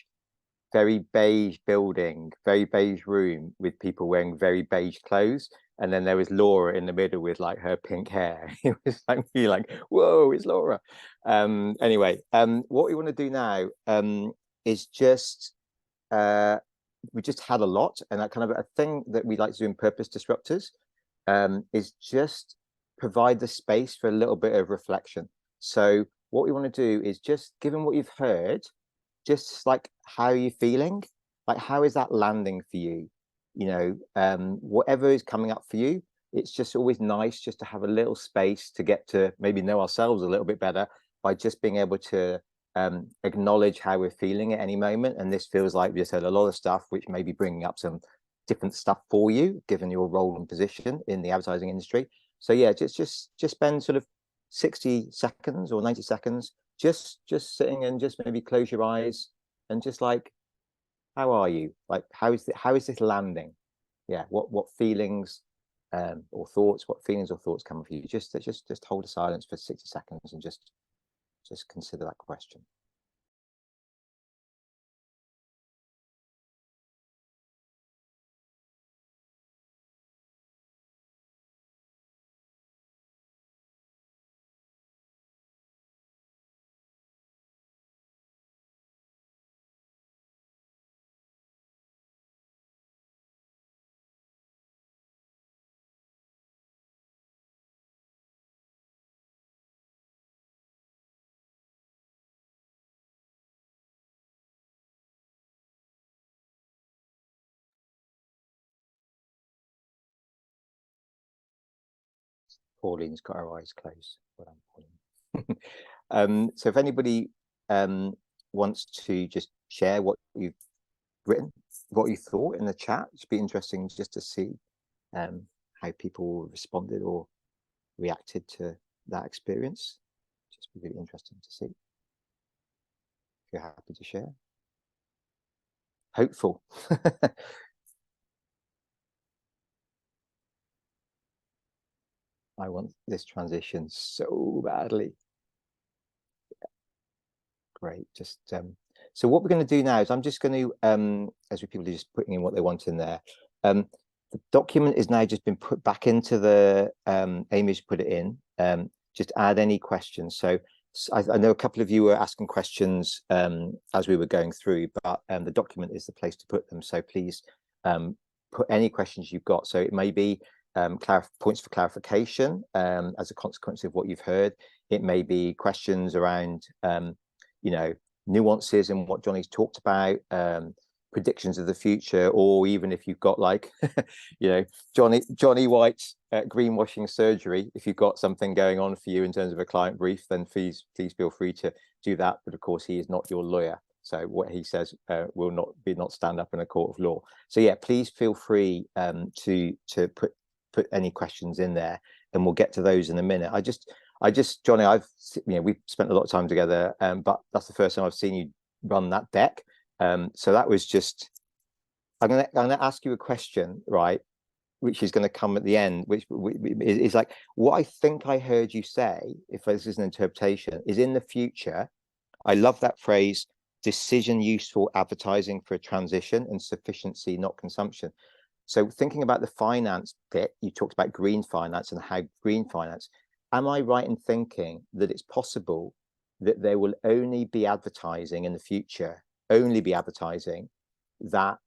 building, very beige room with people wearing very beige clothes, and then there was Laura in the middle with like her pink hair. It was like me, like, whoa, it's Laura. Anyway, what we want to do now is just we just had a lot, and that kind of a thing that we like to do in Purpose Disruptors is just provide the space for a little bit of reflection. So what we want to do is just, given what you've heard, just like, how are you feeling? Like, how is that landing for you? You know, whatever is coming up for you, it's just always nice just to have a little space to get to maybe know ourselves a little bit better by just being able to acknowledge how we're feeling at any moment. And this feels like we just had a lot of stuff which may be bringing up some different stuff for you, given your role and position in the advertising industry. So yeah, just spend sort of 60 seconds or 90 seconds, just sitting and just maybe close your eyes and just like, how are you? Like, how is this landing? Yeah, what feelings or thoughts, come up for you? Just hold a silence for 60 seconds and just consider that question. Pauline's got her eyes closed. Well done, Pauline. So if anybody wants to just share what you've written, what you thought in the chat, it'd be interesting just to see how people responded or reacted to that experience. Just be really interesting to see. If you're happy to share. Hopeful. I want this transition so badly. Great. Just so what we're going to do now is I'm just going to as people are just putting in what they want in there. The document is now just been put back into the Amy's put it in. Just add any questions. So I know a couple of you were asking questions as we were going through, but the document is the place to put them. So please put any questions you've got. So it may be points for clarification as a consequence of what you've heard. It may be questions around you know, nuances in what Johnny's talked about, predictions of the future, or even if you've got like, you know, Johnny White's greenwashing surgery, if you've got something going on for you in terms of a client brief, then please feel free to do that. But of course, he is not your lawyer, so what he says will not stand up in a court of law. So yeah, please feel free to put any questions in there, and we'll get to those in a minute. I just, Johnny, we've spent a lot of time together, but that's the first time I've seen you run that deck. So that was just, I'm gonna ask you a question, right, which is going to come at the end, which is like, what I think I heard you say, if this is an interpretation, is in the future, I love that phrase, decision useful advertising for a transition and sufficiency, not consumption. So thinking about the finance bit, you talked about green finance and how green finance, am I right in thinking that it's possible that there will only be advertising in the future, that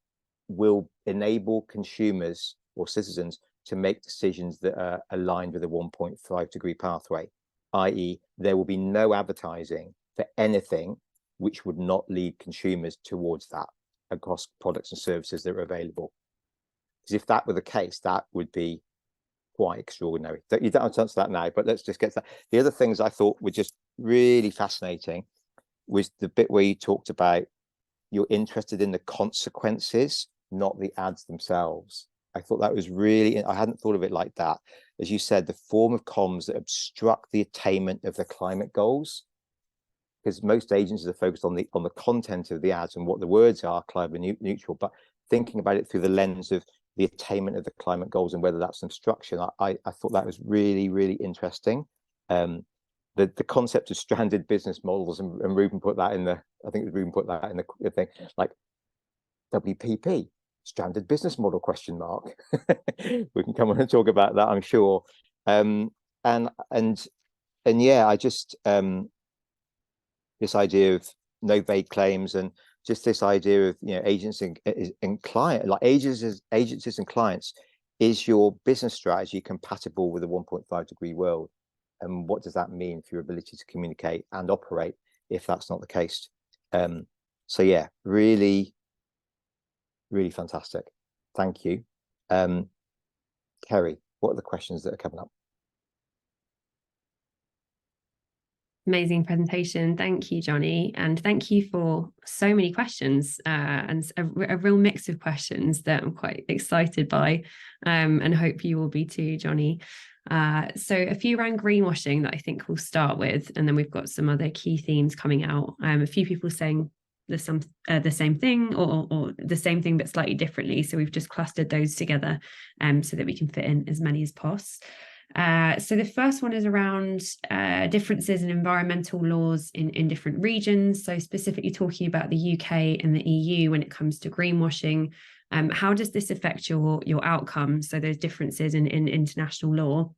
will enable consumers or citizens to make decisions that are aligned with a 1.5 degree pathway, i.e. there will be no advertising for anything which would not lead consumers towards that across products and services that are available? Because if that were the case, that would be quite extraordinary. You don't have to answer that now, but let's just get to that. The other things I thought were just really fascinating was the bit where you talked about you're interested in the consequences, not the ads themselves. I thought that was really, I hadn't thought of it like that. As you said, the form of comms that obstruct the attainment of the climate goals, because most agencies are focused on the content of the ads and what the words are, climate neutral, but thinking about it through the lens of the attainment of the climate goals and whether that's obstruction. I thought that was really, really interesting. The concept of stranded business models, and Ruben put that in the, I think Ruben put that in the thing, like WPP, stranded business model question mark. We can come on and talk about that, I'm sure. And yeah, I just this idea of no vague claims, and just this idea of, you know, agents and client, like agencies and clients, is your business strategy compatible with a 1.5 degree world? And what does that mean for your ability to communicate and operate if that's not the case? So yeah, really, really fantastic. Thank you. Kerry, what are the questions that are coming up? Amazing presentation. Thank you, Johnny. And thank you for so many questions and a real mix of questions that I'm quite excited by, and hope you will be too, Johnny. So a few around greenwashing that I think we'll start with, and then we've got some other key themes coming out. A few people saying the same thing or the same thing but slightly differently. So we've just clustered those together so that we can fit in as many as possible. So the first one is around differences in environmental laws in different regions. So specifically talking about the UK and the EU when it comes to greenwashing. How does this affect your outcome? So those differences in international law.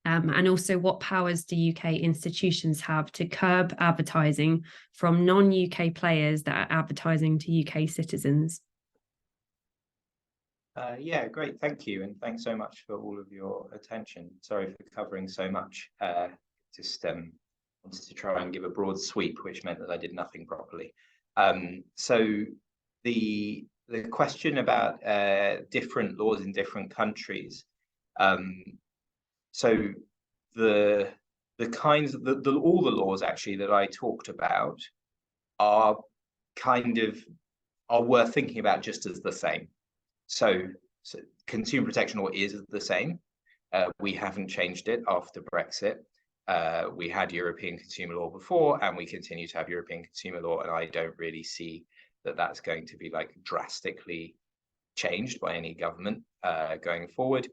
And also, what powers do UK institutions have to curb advertising from non-UK players that are advertising to UK citizens? Yeah, great. Thank you. And thanks so much for all of your attention. Sorry for covering so much. Just wanted to try and give a broad sweep, which meant that I did nothing properly. So the question about different laws in different countries. So the kinds of all the laws actually that I talked about are worth thinking about just as the same. So consumer protection law is the same. We haven't changed it after Brexit. We had European consumer law before, and we continue to have European consumer law, and I don't really see that that's going to be like drastically changed by any government going forward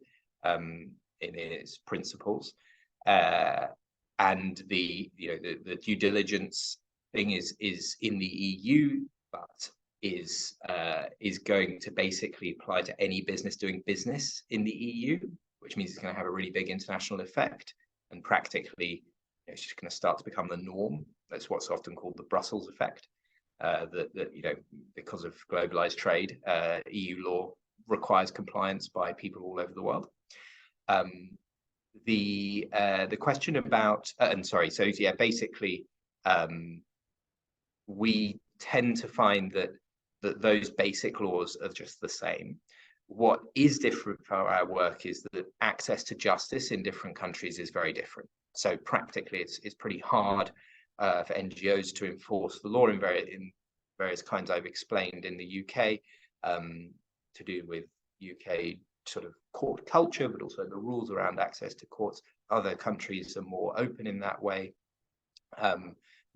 in its principles. And the due diligence thing is in the EU, but is going to basically apply to any business doing business in the EU, which means it's going to have a really big international effect, and practically it's just going to start to become the norm. That's what's often called the Brussels effect. That because of globalized trade, EU law requires compliance by people all over the world. The question about basically we tend to find that those basic laws are just the same. What is different for our work is that access to justice in different countries is very different. So practically, it's pretty hard for NGOs to enforce the law in various kinds I've explained in the UK, to do with UK sort of court culture, but also the rules around access to courts. Other countries are more open in that way,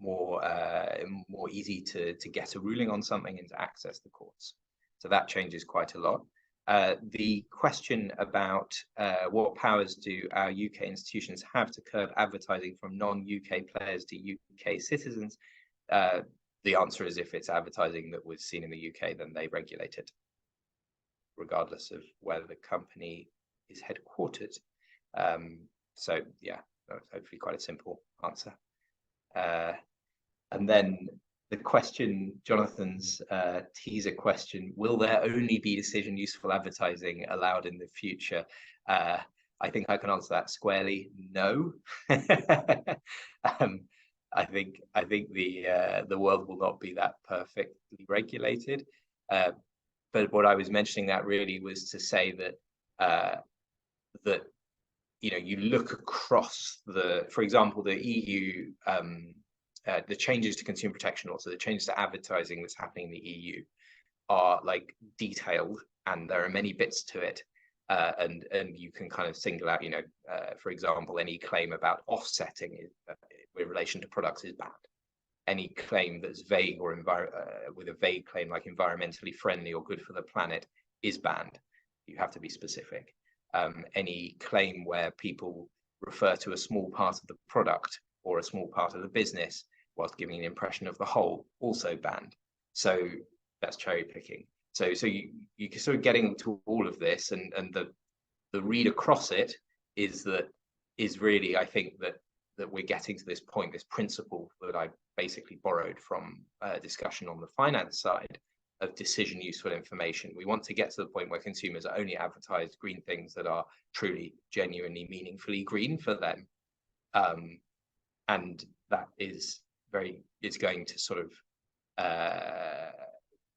more easy to get a ruling on something and to access the courts. So that changes quite a lot. The question about what powers do our UK institutions have to curb advertising from non-UK players to UK citizens, the answer is if it's advertising that was seen in the UK, then they regulate it, regardless of where the company is headquartered. So yeah, that's hopefully quite a simple answer. And then the question, Jonathan's teaser question, will there only be decision useful advertising allowed in the future? I think I can answer that squarely, no. I think the world will not be that perfectly regulated. But what I was mentioning that really was to say that you look across for example, the EU, the changes to consumer protection law, so the changes to advertising that's happening in the EU are like detailed, and there are many bits to it, and you can kind of single out, for example, any claim about offsetting in relation to products is banned. Any claim that's vague or with a vague claim like environmentally friendly or good for the planet is banned. You have to be specific. Any claim where people refer to a small part of the product or a small part of the business whilst giving an impression of the whole, also banned. So that's cherry picking. So you can sort of getting to all of this, and the read across it is really, I think that we're getting to this point, this principle that I basically borrowed from a discussion on the finance side of decision useful information. We want to get to the point where consumers are only advertised green things that are truly, genuinely, meaningfully green for them. And that is going to sort of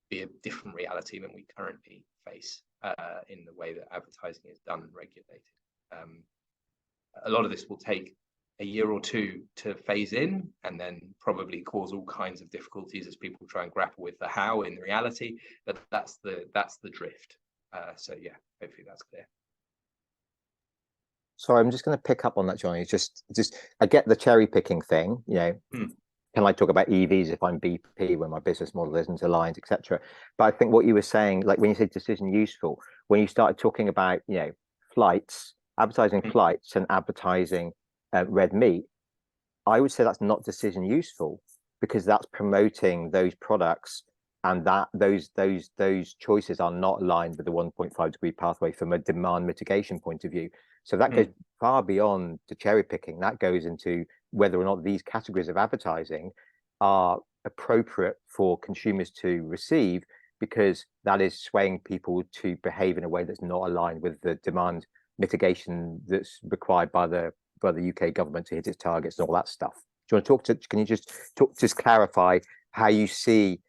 be a different reality than we currently face in the way that advertising is done and regulated. A lot of this will take a year or two to phase in, and then probably cause all kinds of difficulties as people try and grapple with the how in reality. But that's the drift. So yeah, hopefully that's clear. So I'm just going to pick up on that, Johnny. Just I get the cherry picking thing. Can I talk about EVs if I'm BP when my business model isn't aligned, etc. But I think what you were saying, like when you say decision useful, when you started talking about flights, advertising flights and advertising red meat, I would say that's not decision useful, because that's promoting those products, and that those choices are not aligned with the 1.5 degree pathway from a demand mitigation point of view. So that goes far beyond the cherry picking. That goes into whether or not these categories of advertising are appropriate for consumers to receive, because that is swaying people to behave in a way that's not aligned with the demand mitigation that's required by the UK government to hit its targets and all that stuff. Do you want to can you just clarify how you see,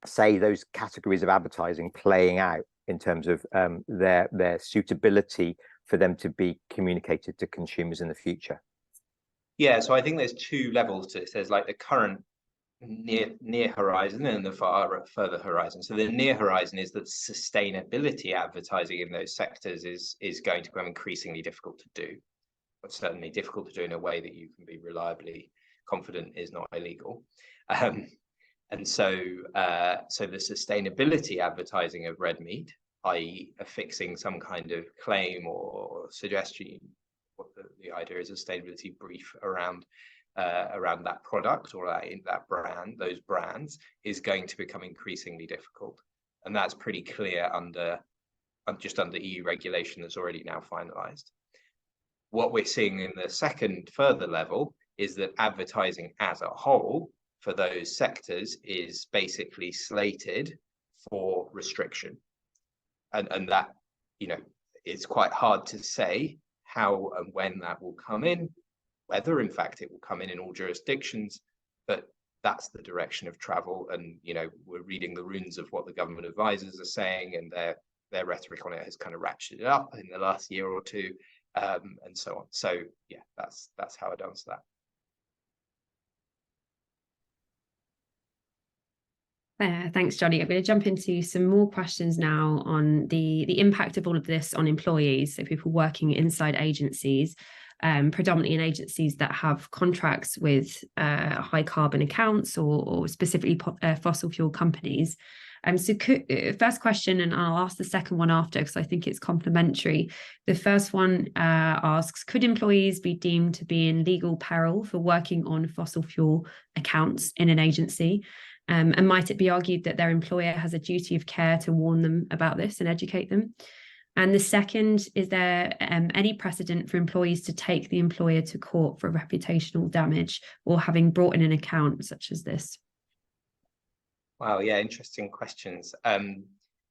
say, those categories of advertising playing out in terms of their suitability for them to be communicated to consumers in the future? Yeah, so I think there's two levels to this. There's like the current near horizon and the further horizon. So the near horizon is that sustainability advertising in those sectors is going to become increasingly difficult to do, but certainly difficult to do in a way that you can be reliably confident is not illegal. And so the sustainability advertising of red meat, i.e. affixing some kind of claim or suggestion, what the idea is a sustainability brief around that product or that brand, those brands, is going to become increasingly difficult. And that's pretty clear under EU regulation that's already now finalized. What we're seeing in the second further level is that advertising as a whole for those sectors is basically slated for restriction. And that, it's quite hard to say how and when that will come in, whether in fact it will come in all jurisdictions, but that's the direction of travel. And we're reading the runes of what the government advisors are saying, and their rhetoric on it has kind of ratcheted up in the last year or two, and so on. So yeah, that's how I'd answer that. Thanks, Johnny. I'm going to jump into some more questions now on the impact of all of this on employees, so people working inside agencies, predominantly in agencies that have contracts with high carbon accounts or specifically fossil fuel companies. So first question, and I'll ask the second one after because I think it's complementary. The first one asks, could employees be deemed to be in legal peril for working on fossil fuel accounts in an agency? And might it be argued that their employer has a duty of care to warn them about this and educate them? And the second, is there any precedent for employees to take the employer to court for reputational damage or having brought in an account such as this? Wow, yeah, interesting questions.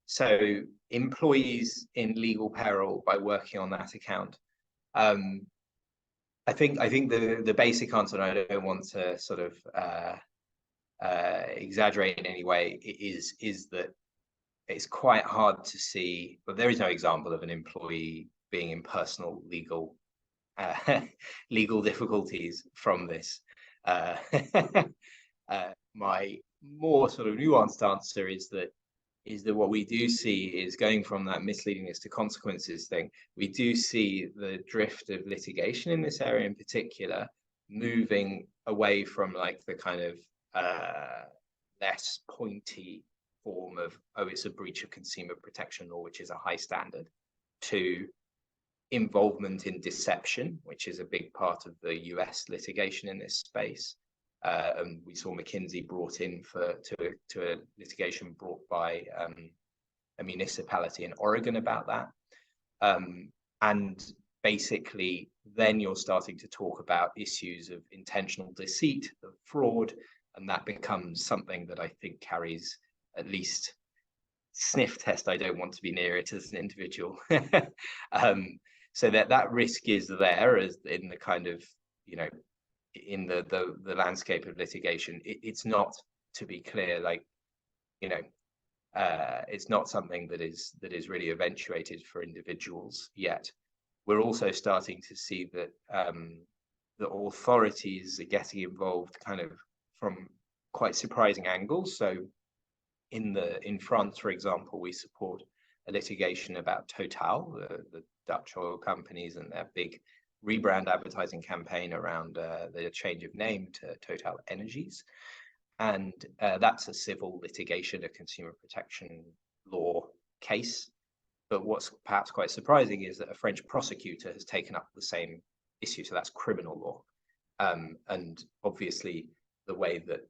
So employees in legal peril by working on that account. I think the basic answer, and I don't want to sort of exaggerate in any way, is that it's quite hard to see, but there is no example of an employee being in personal legal difficulties from this. My more sort of nuanced answer is that what we do see is, going from that misleadingness to consequences thing, we do see the drift of litigation in this area in particular moving away from like the kind of less pointy form of, oh, it's a breach of consumer protection law, which is a high standard, to involvement in deception, which is a big part of the US litigation in this space. And we saw McKinsey brought in to a litigation brought by a municipality in Oregon about that. And basically, then you're starting to talk about issues of intentional deceit, of fraud, and that becomes something that I think carries at least sniff test. I don't want to be near it as an individual. So that risk is there, as in the kind of, in the landscape of litigation. It's not, to be clear, like, it's not something that is really eventuated for individuals yet. We're also starting to see that the authorities are getting involved kind of from quite surprising angles. So in France, for example, we support a litigation about Total, the Dutch oil companies and their big rebrand advertising campaign around the change of name to Total Energies. And that's a civil litigation, a consumer protection law case. But what's perhaps quite surprising is that a French prosecutor has taken up the same issue. So that's criminal law. And obviously, the way that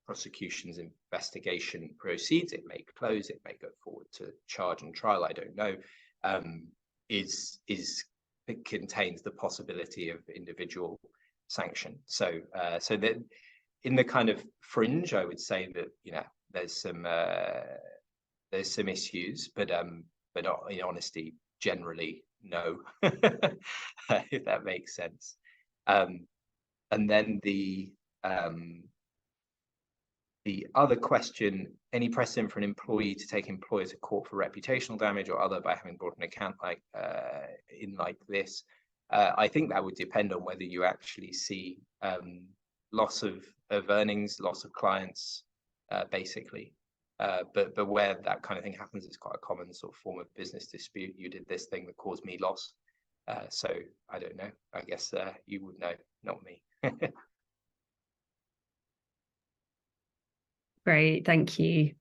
prosecution's investigation proceeds, it may close, it may go forward to charge and trial, I don't know, it contains the possibility of individual sanction. So that in the kind of fringe, I would say that, you know, there's some issues, but in honesty, generally no, if that makes sense. And then the other question, any precedent for an employee to take employer to court for reputational damage or other by having brought an account like this? I think that would depend on whether you actually see loss of earnings, loss of clients, basically. But where that kind of thing happens, it's quite a common sort of form of business dispute. You did this thing that caused me loss. So I don't know. I guess you would know, not me. Great, thank you.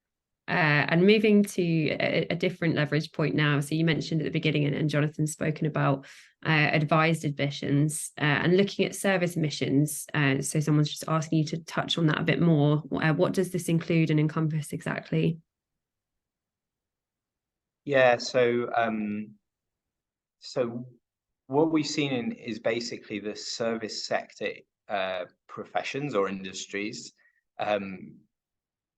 And moving to a different leverage point now. So you mentioned at the beginning, and Jonathan's spoken about advised emissions and looking at service emissions. So someone's just asking you to touch on that a bit more. What does this include and encompass exactly? Yeah, so what we've seen is basically the service sector professions or industries,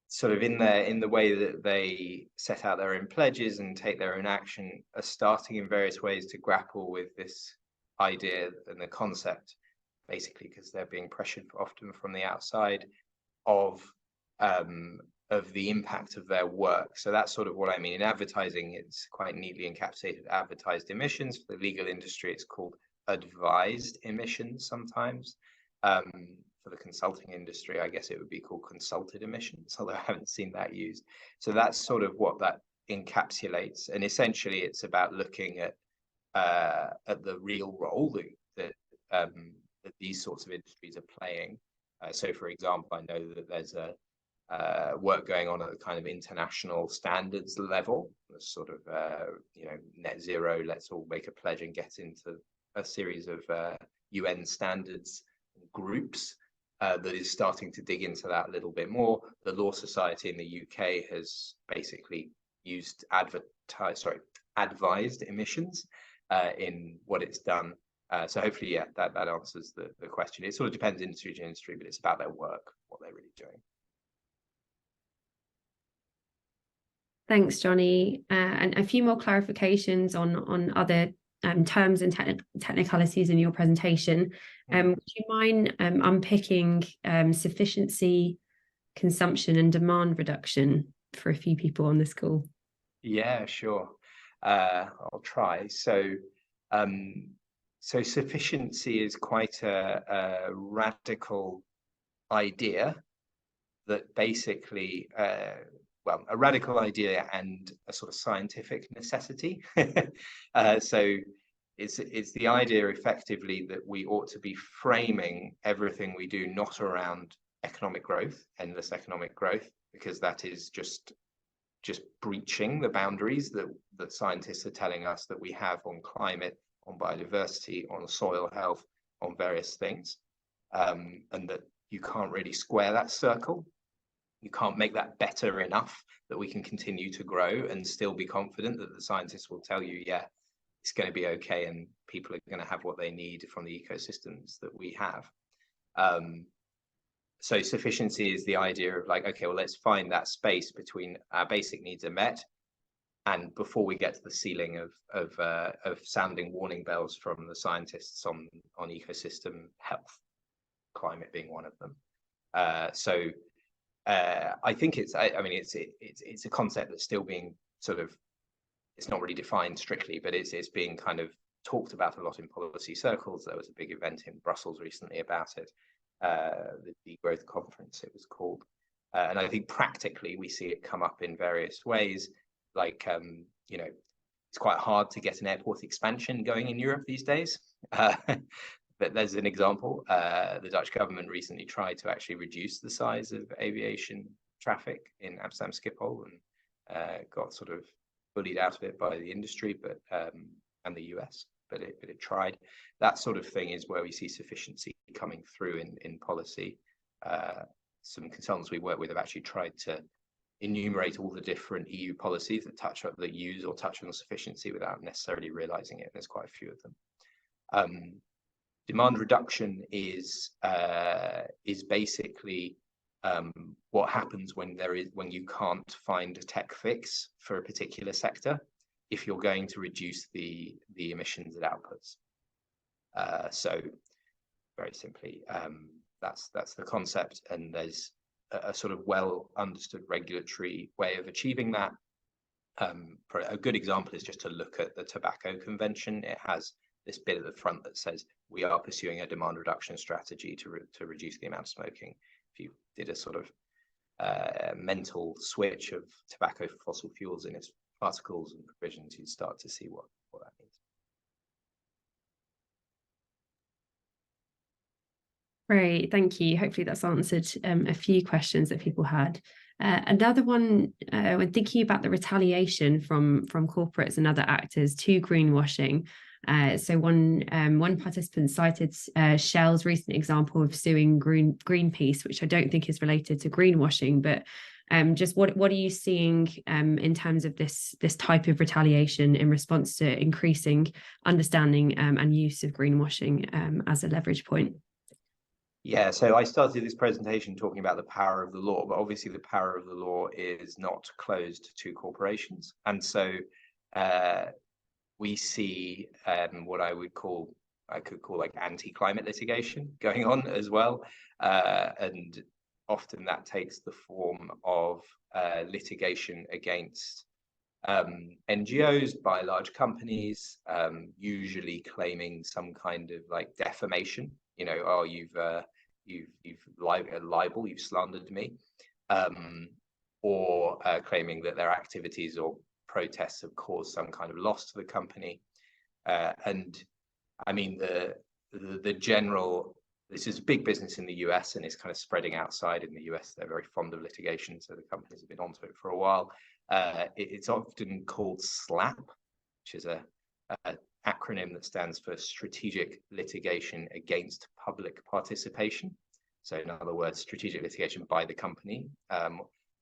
sort of in the way that they set out their own pledges and take their own action, are starting in various ways to grapple with this idea and the concept, basically because they're being pressured often from the outside of the impact of their work. So that's sort of what I mean. In advertising, it's quite neatly encapsulated advertised emissions. For the legal industry, it's called advised emissions sometimes. For the consulting industry, I guess it would be called consulted emissions, although I haven't seen that used. So that's sort of what that encapsulates. And essentially, it's about looking at the real role that these sorts of industries are playing. So, for example, I know that there's work going on at the kind of international standards level, sort of net zero. Let's all make a pledge and get into a series of UN standards groups. That is starting to dig into that a little bit more. The Law Society in the UK has basically used advised emissions in what it's done. So hopefully, yeah, that answers the question. It sort of depends industry to industry, but it's about their work, what they're really doing. Thanks, Johnny. And a few more clarifications on other terms and technicalities in your presentation. Would you mind unpicking sufficiency, consumption, and demand reduction for a few people on this call? Yeah, sure. I'll try. So sufficiency is quite a radical idea that basically, a radical idea and a sort of scientific necessity. So it's the idea effectively that we ought to be framing everything we do not around economic growth, endless economic growth, because that is just breaching the boundaries that scientists are telling us that we have on climate, on biodiversity, on soil health, on various things, and that you can't really square that circle. You can't make that better enough that we can continue to grow and still be confident that the scientists will tell you, yeah, it's going to be okay and people are going to have what they need from the ecosystems that we have. So sufficiency is the idea of like, okay, well, let's find that space between our basic needs are met and before we get to the ceiling of sounding warning bells from the scientists on ecosystem health, climate being one of them. I think it's a concept that's still being sort of, it's not really defined strictly, but it's being kind of talked about a lot in policy circles. There was a big event in Brussels recently about it, the Degrowth Conference it was called. And I think practically we see it come up in various ways, like, it's quite hard to get an airport expansion going in Europe these days. But there's an example. The Dutch government recently tried to actually reduce the size of aviation traffic in Amsterdam Schiphol, and got sort of bullied out of it by the industry, but and the US. But it tried. That sort of thing is where we see sufficiency coming through in policy. Some consultants we work with have actually tried to enumerate all the different EU policies that use or touch on sufficiency without necessarily realizing it. There's quite a few of them. Demand reduction is basically what happens when you can't find a tech fix for a particular sector if you're going to reduce the emissions it outputs. So very simply, that's the concept, and there's a sort of well understood regulatory way of achieving that. A good example is just to look at the Tobacco Convention. It has this bit at the front that says we are pursuing a demand reduction strategy to reduce the amount of smoking. If you did a sort of mental switch of tobacco for fossil fuels in its articles and provisions, you'd start to see what that means. Great, thank you. Hopefully that's answered a few questions that people had. Another one, when thinking about the retaliation from corporates and other actors to greenwashing. So one participant cited Shell's recent example of suing Greenpeace, which I don't think is related to greenwashing, but just what are you seeing in terms of this type of retaliation in response to increasing understanding and use of greenwashing as a leverage point? Yeah, so I started this presentation talking about the power of the law, but obviously the power of the law is not closed to corporations. And so we see what I could call like anti-climate litigation going on as well. And often that takes the form of litigation against NGOs by large companies, usually claiming some kind of like defamation. You know, oh, you've libel, you've slandered me, or claiming that their activities or protests have caused some kind of loss to the company. And I mean, the general, this is big business in the US and it's kind of spreading outside in the US. They're very fond of litigation, so the companies have been onto it for a while. It's often called SLAP, which is a acronym that stands for Strategic Litigation Against Public Participation. So in other words, strategic litigation by the company.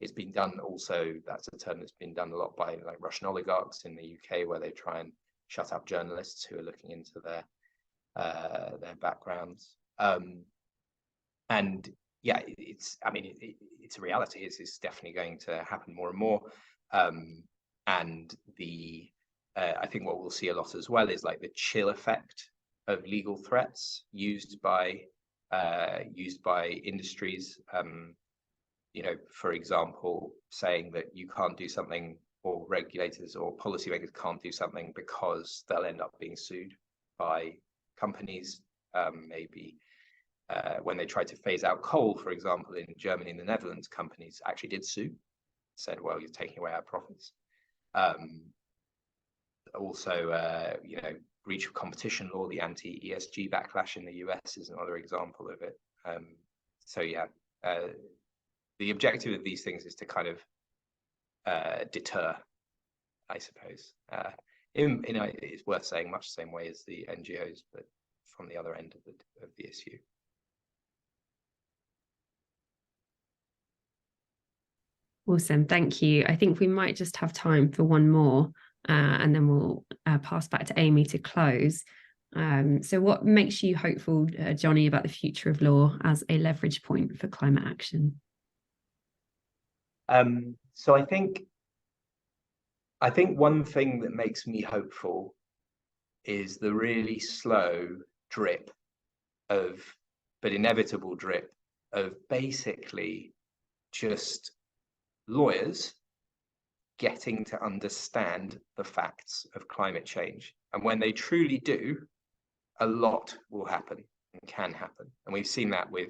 It's been done also, that's a term that's been done a lot by like Russian oligarchs in the UK, where they try and shut up journalists who are looking into their backgrounds. And yeah, it's a reality. It's definitely going to happen more and more. And I think what we'll see a lot as well is like the chill effect of legal threats used by industries. You know, for example, saying that you can't do something, or regulators or policymakers can't do something because they'll end up being sued by companies. Maybe when they tried to phase out coal, for example, in Germany and the Netherlands, companies actually did sue, said, well, you're taking away our profits. Also, you know, breach of competition law, the anti-ESG backlash in the US is another example of it. So yeah, the objective of these things is to kind of deter, I suppose. You know, it's worth saying much the same way as the NGOs, but from the other end of the issue. Awesome, thank you. I think we might just have time for one more, and then we'll pass back to Amy to close. So what makes you hopeful, Johnny, about the future of law as a leverage point for climate action? So I think one thing that makes me hopeful is the really slow drip but inevitable drip of basically just lawyers getting to understand the facts of climate change. And when they truly do, a lot will happen and can happen. And we've seen that with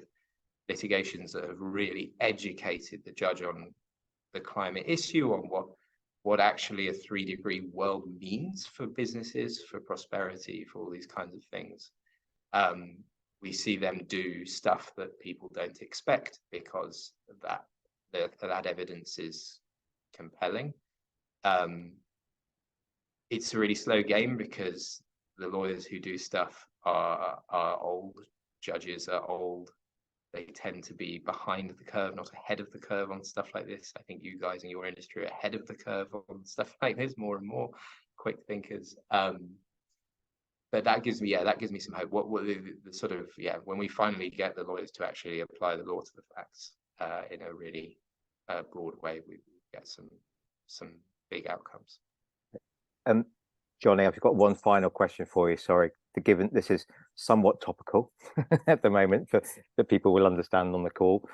litigations that have really educated the judge on the climate issue, on what what actually a 3-degree world means for businesses, for prosperity, for all these kinds of things. We see them do stuff that people don't expect because that evidence is compelling. It's a really slow game because the lawyers who do stuff are old, judges are old. They tend to be behind the curve, not ahead of the curve on stuff like this. I think you guys in your industry are ahead of the curve on stuff like this, more and more quick thinkers. But that gives me some hope. What the sort of, when we finally get the lawyers to actually apply the law to the facts in a really broad way, we get some big outcomes. Johnny, I've got one final question for you. Sorry, given this is somewhat topical at the moment, that people will understand on the call.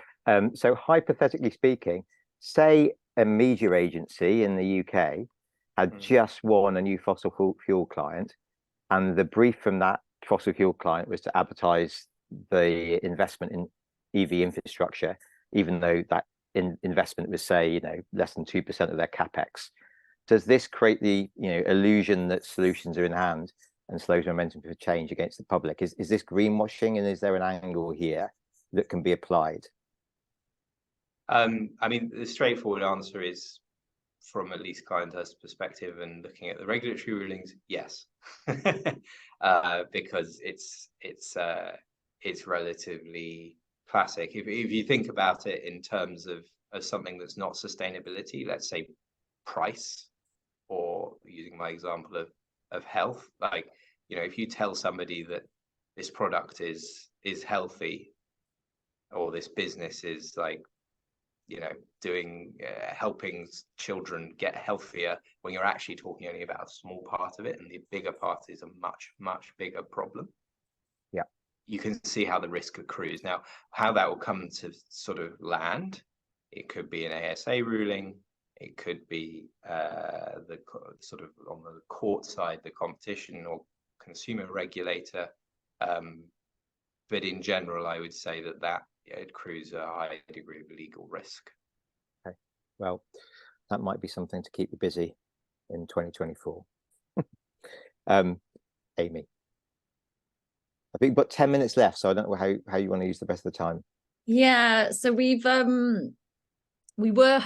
So hypothetically speaking, say a media agency in the UK had just won a new fossil fuel client, and the brief from that fossil fuel client was to advertise the investment in EV infrastructure, even though that investment was, say, less than 2% of their capex. Does this create the illusion that solutions are in hand and slows momentum for change against the public? Is this greenwashing, and is there an angle here that can be applied? I mean, the straightforward answer is, from at least ClientEarth's perspective and looking at the regulatory rulings, yes, because it's relatively classic. If you think about it in terms of something that's not sustainability, let's say price, or using my example of health, like, if you tell somebody that this product is healthy, or this business is like, doing helping children get healthier, when you're actually talking only about a small part of it, and the bigger part is a much bigger problem. Yeah, you can see how the risk accrues. Now, how that will come to sort of land, it could be an ASA ruling, it could be the sort of on the court side, the competition or consumer regulator. But in general, I would say that it accrues a high degree of legal risk. Okay, well, that might be something to keep you busy in 2024. Amy, I think we've got 10 minutes left, so I don't know how you want to use the rest of the time. Yeah, so we were